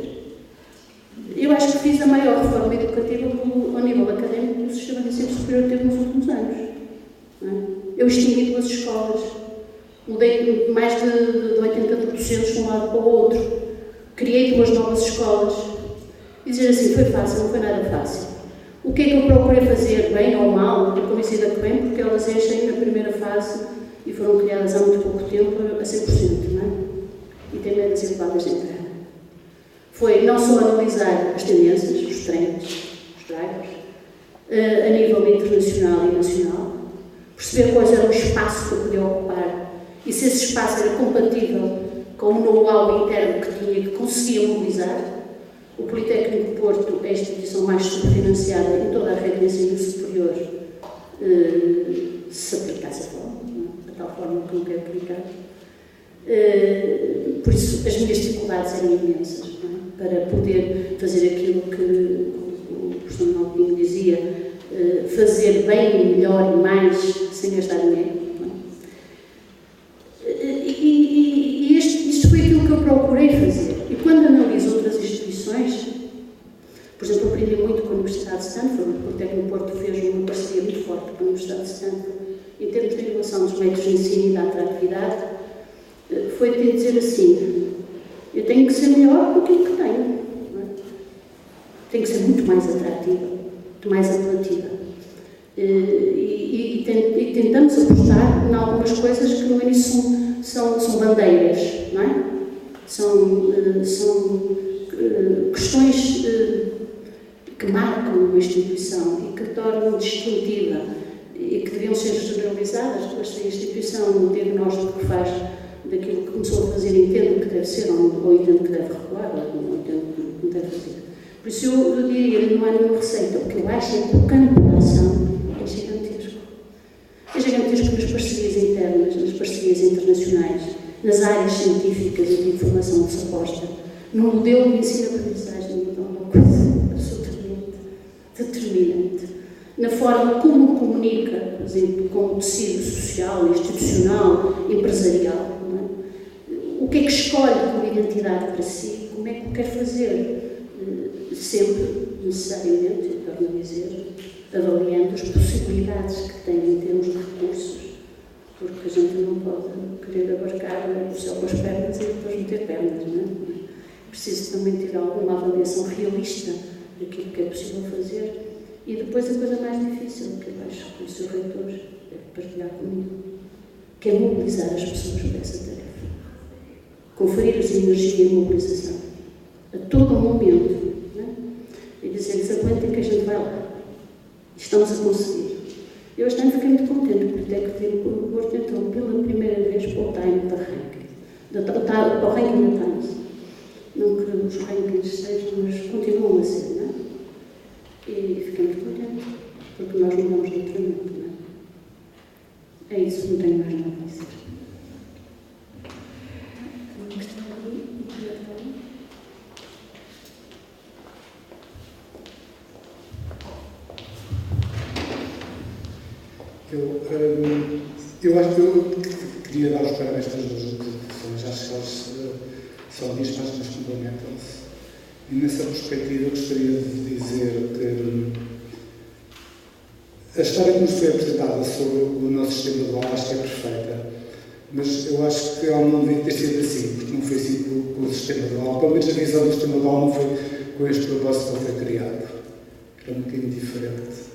[SPEAKER 2] Eu acho que fiz a maior reforma educativa ao nível académico que o sistema de ensino superior teve nos últimos anos. Não é? Eu extingui 2 escolas, mudei mais de 80 docentes de um lado para o outro, criei 2 novas escolas. E dizer assim, foi fácil, não foi nada fácil. O que é que eu procurei fazer, bem ou mal? Eu convencida que bem, porque elas enchem na primeira fase e foram criadas há muito pouco tempo a 100%, não é? E têm médias elevadas de entrada. Foi não só analisar as tendências, os trends, os drivers, a nível internacional e nacional, perceber quais era o espaço que eu podia ocupar e se esse espaço era compatível com o know-how interno que tinha e que conseguia mobilizar. O Politécnico de Porto é a instituição mais subfinanciada em toda a rede de ensino superior, se aplicasse a forma, de tal forma que não quero aplicar. Por isso, as minhas dificuldades eram imensas, não é? Para poder fazer aquilo que o professor Malpinho dizia, fazer bem, melhor e mais, sem gastar dinheiro. Isto foi aquilo que eu procurei fazer. E quando analiso outras instituições, por Por exemplo, aprendi muito com a Universidade de Stanford, porque o Tecnoporto fez uma parceria muito forte com a Universidade de Stanford, em termos de inovação dos métodos de ensino e da atratividade, foi de dizer assim: eu tenho que ser melhor do que o que tenho. Não é? Tenho que ser muito mais atrativa, muito mais apelativa. E tentamos apostar em algumas coisas que no início são bandeiras, não é? São questões que marcam uma instituição e que tornam distintiva e que deviam ser generalizadas. Depois, se a instituição, no diagnóstico que faz daquilo que começou a fazer, entende o que deve ser, ou entende o que deve recuar, ou entende o que deve fazer. Por isso, eu diria que não há nenhuma receita. O que eu acho é que o campo de ação é gigantesco. É gigantesco nas parcerias internas, nas parcerias internacionais, nas áreas científicas e de informação que se aposta, no modelo de ensino-aprendizagem, então, uma coisa absolutamente determinante. Na forma como comunica, por exemplo, com o tecido social, institucional, empresarial. Não é? O que é que escolhe como identidade para si? Como é que o quer fazer? Sempre, necessariamente, torno a dizer, avaliando as possibilidades que tem em termos de recursos, porque a gente não pode querer abarcar o céu com as pernas e depois meter pernas, não é? É preciso também ter alguma avaliação realista daquilo que é possível fazer. E depois a coisa mais difícil, que eu acho que o Sr. Reitor deve partilhar comigo, que é mobilizar as pessoas para essa tarefa. Conferir-lhes energia e mobilização a todo o momento. Não é? E dizer-lhes: aguentem que a gente vai lá. Estamos a conseguir. Eu este ano fiquei muito contente, porque até que o Porto entrou pela primeira vez para o Time da Ranking, para o ranking da Times. Não que os rankings sejam, mas continuam a ser, não é? E fiquei muito contente, porque nós mudamos de treinamento, não é? É isso, não tenho mais nada a dizer.
[SPEAKER 4] Eu acho que eu queria dar os parabéns às duas apresentações, acho que elas são dispares, mas complementam-se. E nessa perspectiva eu gostaria de dizer que a história que nos foi apresentada sobre o nosso sistema dual acho que é perfeita, mas eu acho que ela não devia ter sido assim, porque não foi assim com o sistema dual, pelo menos a visão do sistema dual não foi com este propósito que ele foi criado, que é um bocadinho diferente.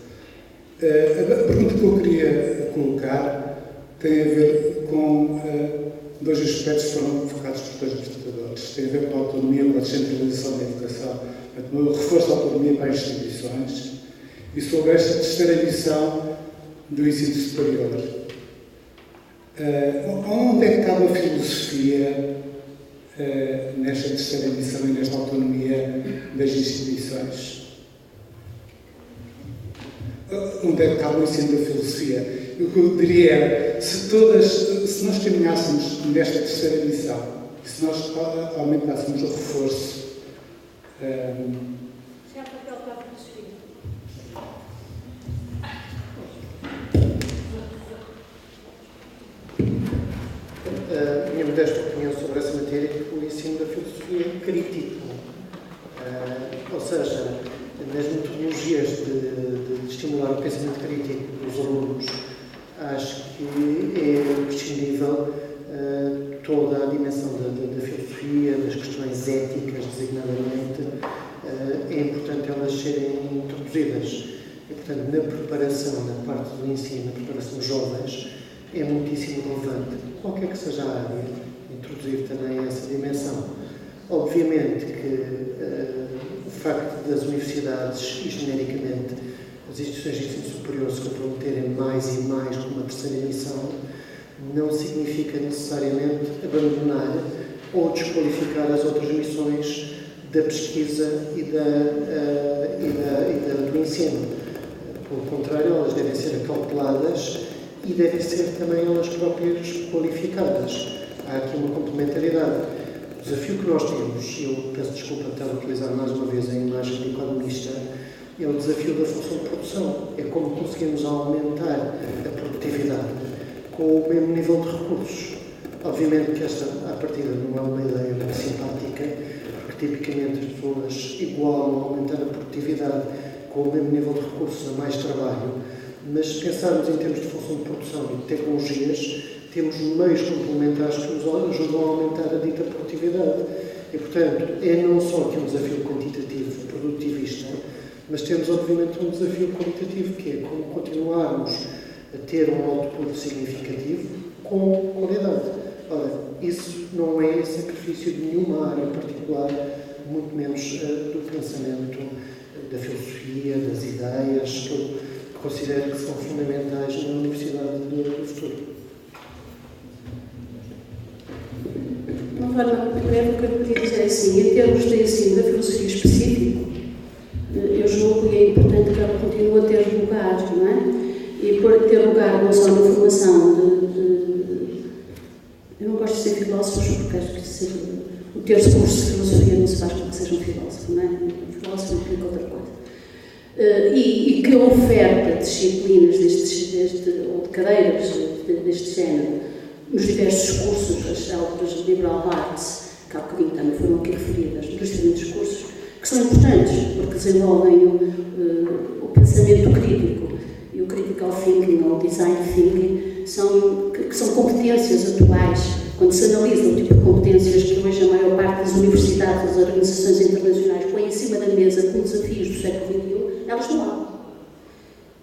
[SPEAKER 4] A pergunta que eu queria colocar tem a ver com dois aspectos que foram focados por dois apresentadores. Tem a ver com a autonomia, com a descentralização da educação, o reforço da autonomia para as instituições e sobre esta terceira edição do ensino superior. Onde é que cabe a filosofia nesta terceira edição e nesta autonomia das instituições? Onde é que cabe o ensino da filosofia? O que eu diria era, se nós caminhássemos nesta terceira edição, se nós aumentássemos o reforço...
[SPEAKER 2] Já é papel para a filosofia.
[SPEAKER 3] A minha modesta opinião sobre essa matéria é que o ensino da filosofia é crítico. Ou seja, nas metodologias de estimular o pensamento crítico dos alunos, acho que é imprescindível toda a dimensão da filosofia, das questões éticas, designadamente, é importante elas serem introduzidas. E, portanto, na preparação, na parte do ensino, na preparação dos jovens, é muitíssimo relevante, qualquer que seja a área, introduzir também essa dimensão. Obviamente que o facto das universidades e, genericamente, as instituições de ensino superior se comprometerem mais e mais com uma terceira missão não significa necessariamente abandonar ou desqualificar as outras missões da pesquisa e do ensino. Pelo contrário, elas devem ser acauteladas e devem ser também elas próprias qualificadas. Há aqui uma complementaridade. O desafio que nós temos, eu peço desculpa de estar a utilizar mais uma vez a imagem de economista, é o desafio da função de produção. É como conseguimos aumentar a produtividade com o mesmo nível de recursos. Obviamente que esta, à partida, não é uma ideia muito simpática, porque tipicamente as pessoas igualam a aumentar a produtividade com o mesmo nível de recursos a mais trabalho, mas se pensarmos em termos de função de produção e de tecnologias, temos meios complementares que nos ajudam a aumentar a dita produtividade. E, portanto, é não só aqui um desafio quantitativo produtivista, mas temos, obviamente, um desafio qualitativo, que é como continuarmos a ter um output significativo com qualidade. Ora, isso não é sacrifício de nenhuma área particular, muito menos do pensamento, da filosofia, das ideias, que eu considero que são fundamentais na Universidade do futuro.
[SPEAKER 2] De uma forma muito breve, o que eu podia dizer é assim, em termos de ensino da filosofia específico, eu julgo que é importante que ela continue a ter lugar, não é? E por ter lugar não só na formação eu não gosto de ser filósofos porque acho que o terço curso de filosofia não se faz com que seja um filósofo, não é? Um filósofo implica outra coisa. E que oferta disciplinas ou de cadeiras deste género nos diversos cursos, as aulas de liberal arts, que há bocadinho também foram aqui referidas, nos diferentes cursos, que são importantes porque desenvolvem o pensamento crítico e o critical thinking ou design thinking, que são competências atuais. Quando se analisa o tipo de competências que hoje a maior parte das universidades, das organizações internacionais põem em cima da mesa como desafios do século XXI, elas estão lá.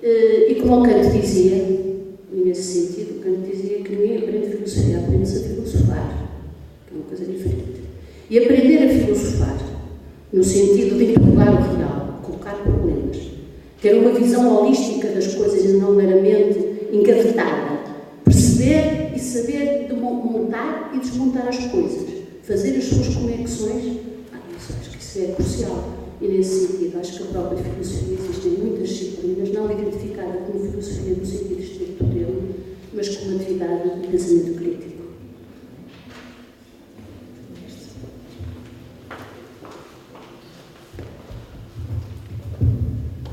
[SPEAKER 2] E como o Kant dizia, nesse sentido, Kant dizia que ninguém aprende filosofia, aprende-se a filosofar, que é uma coisa diferente. E aprender a filosofar, no sentido de interrogar o real, colocar problemas, ter uma visão holística das coisas e não meramente engavetada, perceber e saber de montar e desmontar as coisas, fazer as suas conexões, acho que isso é crucial. E nesse sentido, acho que a própria filosofia, existem muitas disciplinas, não identificadas como filosofia no sentido estrito do termo, mas como atividade de pensamento crítico.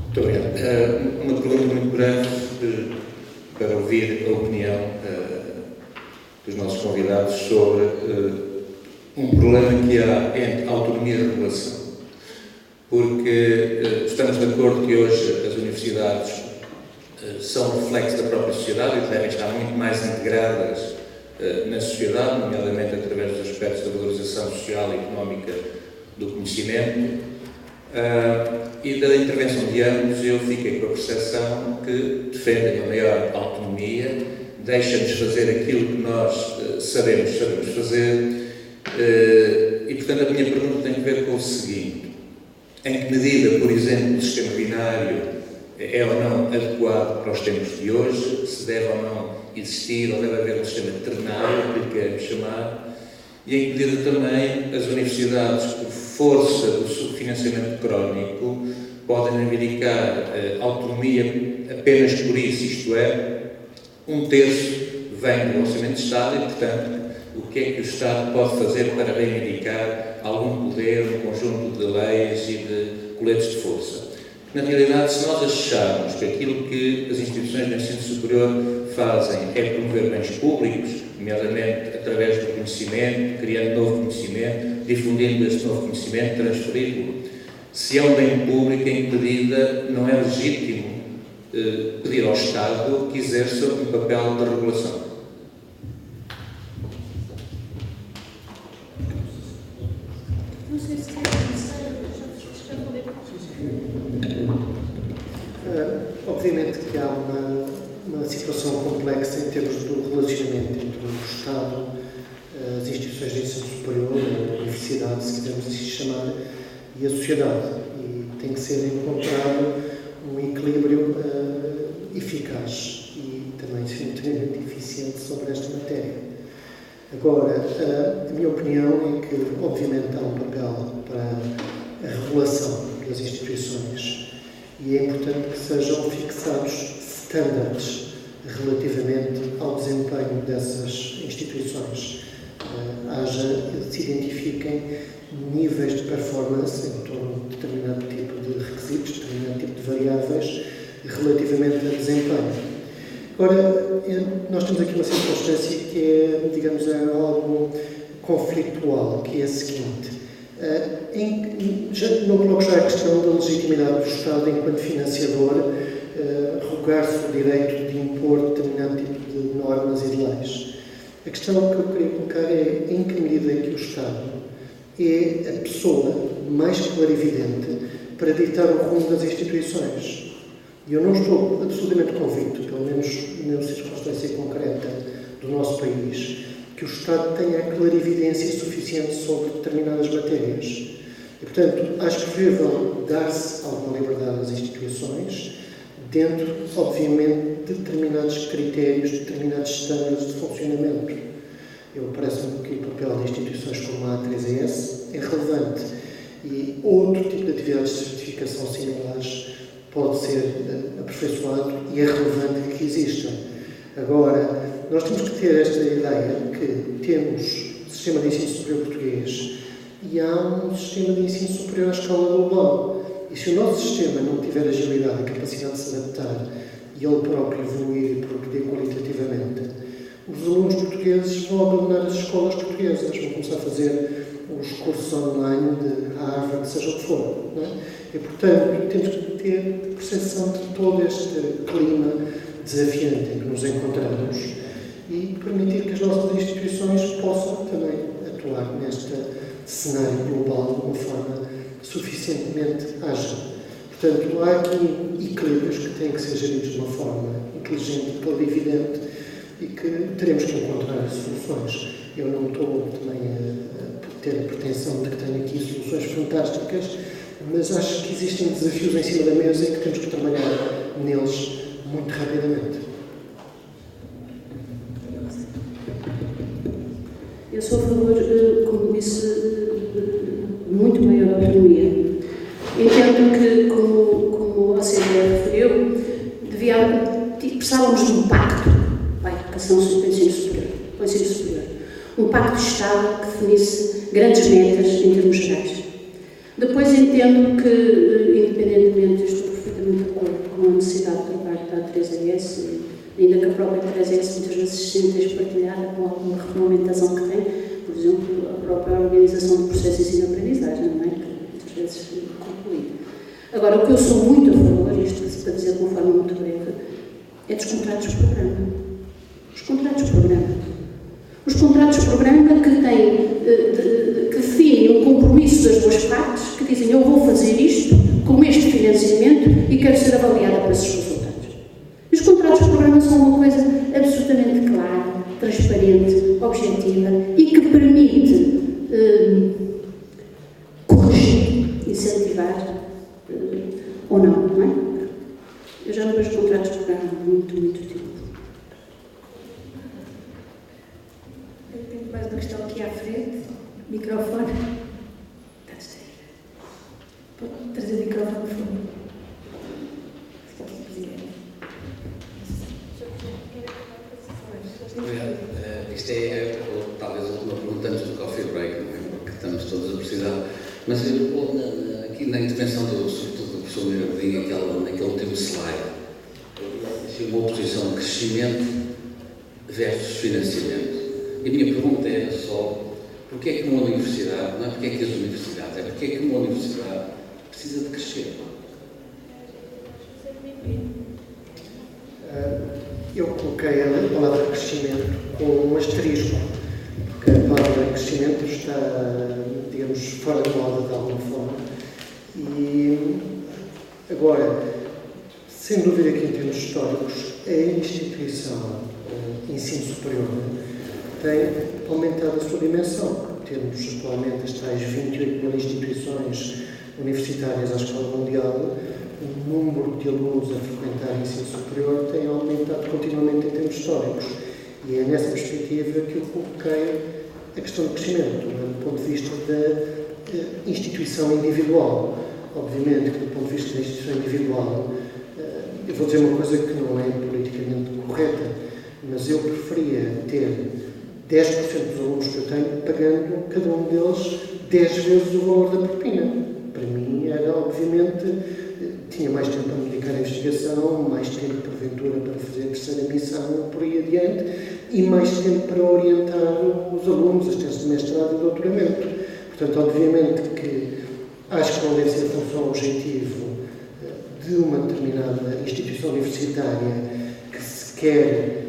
[SPEAKER 5] Muito obrigado. Uma pergunta muito breve para ouvir a opinião dos nossos convidados sobre um problema que há entre autonomia e regulação. Porque estamos de acordo que hoje as universidades são reflexo da própria sociedade e devem estar muito mais integradas na sociedade, nomeadamente através dos aspectos da valorização social e económica do conhecimento. E da intervenção de ambos eu fiquei com a percepção que defendem a maior autonomia, deixam-nos fazer aquilo que nós sabemos fazer e, portanto, a minha pergunta tem a ver com o seguinte: em que medida, por exemplo, o sistema binário é ou não adequado para os tempos de hoje, se deve ou não existir ou deve haver um sistema ternário, que lhe queremos chamar, e em que medida também as universidades, por força do subfinanciamento crónico, podem reivindicar autonomia apenas por isso, isto é, 1/3 vem do Orçamento de Estado e, portanto, o que é que o Estado pode fazer para reivindicar algum poder, um conjunto de leis e de coletes de força? Na realidade, se nós acharmos que aquilo que as instituições de ensino superior fazem é promover bens públicos, nomeadamente através do conhecimento, criando novo conhecimento, difundindo este novo conhecimento, transferindo-lo, se é um bem público, em que medida não é legítimo pedir ao Estado que exerça um papel de regulação?
[SPEAKER 2] Não sei se
[SPEAKER 3] obviamente que há uma situação complexa em termos do relacionamento entre o Estado, as instituições de ensino superior, a universidade, se quisermos assim chamar, e a sociedade. E tem que ser encontrado um equilíbrio eficaz e também simultaneamente eficiente sobre esta matéria. Agora, a minha opinião é que, obviamente, há um papel para a regulação das instituições e é importante que sejam fixados standards relativamente ao desempenho dessas instituições. Se identifiquem níveis de performance em torno de determinado tipo de requisitos, determinado tipo de variáveis relativamente a desempenho. Agora, nós temos aqui uma circunstância que é, digamos, algo conflitual, que é a seguinte. Não coloco já a questão da legitimidade do Estado enquanto financiador rogar-se o direito de impor determinado tipo de normas e de leis. A questão que eu queria colocar é em que medida é que o Estado é a pessoa mais clarividente para ditar o rumo das instituições. E eu não estou absolutamente convicto, pelo menos na circunstância concreta do nosso país, que o Estado tenha a clarividência suficiente sobre determinadas matérias. E, portanto, acho preferível dar-se alguma liberdade às instituições, dentro, obviamente, de determinados critérios, de determinados estándares de funcionamento. Parece-me que o papel de instituições como a A3ES é relevante e outro tipo de atividades de certificação similares pode ser aperfeiçoado e é relevante que exista. Agora, nós temos que ter esta ideia que temos o sistema de ensino superior português e há um sistema de ensino superior à escala global. E se o nosso sistema não tiver agilidade e capacidade de se adaptar e ele próprio evoluir e progredir qualitativamente, os alunos portugueses vão abandonar as escolas portuguesas, vão começar a fazer os cursos online de Harvard, seja o que for. Não é? E, portanto, temos que ter percepção de todo este clima desafiante em que nos encontramos e permitir que as nossas instituições possam também atuar neste cenário global de uma forma suficientemente ágil. Portanto, há aqui equilíbrios que têm que ser geridos de uma forma inteligente, clarividente e que teremos que encontrar soluções. Eu não estou também a ter a pretensão de que tenho aqui soluções fantásticas, mas acho que existem desafios em cima da mesa e que temos que trabalhar neles muito rapidamente.
[SPEAKER 2] Eu sou a favor, como disse, de muito maior autonomia. Entendo que, como a Assembleia referiu, precisávamos de um pacto para a educação para o ensino superior. Um pacto de Estado que definisse grandes metas em termos gerais. Depois entendo que, independentemente, estou perfeitamente de acordo com a necessidade por parte da A3ES, ainda que a própria A3ES muitas vezes se sinta espartilhada com alguma regulamentação que tem, por exemplo, a própria organização do processo de ensino-aprendizagem, não é? Que muitas vezes concluída. Agora, o que eu sou muito a favor, isto para dizer de uma forma muito breve, é dos contratos de programa. Os contratos de programa. Os contratos de programa que que definem um compromisso das duas partes, que dizem eu vou fazer isto com este financiamento e quero ser avaliada por esses resultados. E os contratos de programa são uma coisa absolutamente clara, transparente, objetiva e que permite corrigir, incentivar ou não é? Eu já não vejo contratos de programa muito utilizado.
[SPEAKER 1] Eu tenho mais uma questão aqui à frente. Microfone. Está distraída. Pode trazer o microfone para fora.
[SPEAKER 6] Obrigado. Isto é talvez a última pergunta antes do coffee break, não é? Porque estamos todos a precisar. Mas aqui na intervenção sobretudo do professor Mirardinho, naquele último slide, deixei uma oposição de crescimento versus financiamento. E a minha pergunta era só, porque é que uma universidade, não é porque é que as universidades, é porque é que uma universidade precisa de crescer?
[SPEAKER 3] Eu coloquei a palavra crescimento com um asterisco, porque a palavra crescimento está, digamos, fora de moda de alguma forma. E agora, sem dúvida que em termos históricos, a instituição ensino superior tem aumentado a sua dimensão. Temos atualmente as tais 28 mil instituições universitárias à escala mundial. O número de alunos a frequentar ensino superior tem aumentado continuamente em termos históricos. E é nessa perspectiva que eu coloquei a questão do crescimento, do ponto de vista da instituição individual. Obviamente que, do ponto de vista da instituição individual, eu vou dizer uma coisa que não é politicamente correta, mas eu preferia ter 10% dos alunos que eu tenho pagando cada um deles 10 vezes o valor da propina. Para mim era, obviamente, tinha mais tempo para me dedicar à investigação, mais tempo, porventura, para fazer a terceira missão, por aí adiante, e mais tempo para orientar os alunos, as teses de mestrado e doutoramento. Portanto, obviamente que acho que não deve ser a função objetivo de uma determinada instituição universitária que se quer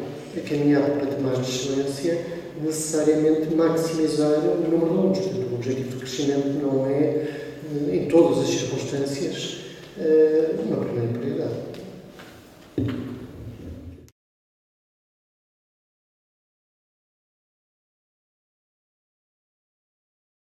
[SPEAKER 3] caminhar para patamares de excelência, necessariamente maximizar o número de alunos. Portanto, o objetivo do crescimento não é, em todas as circunstâncias, uma primeira prioridade.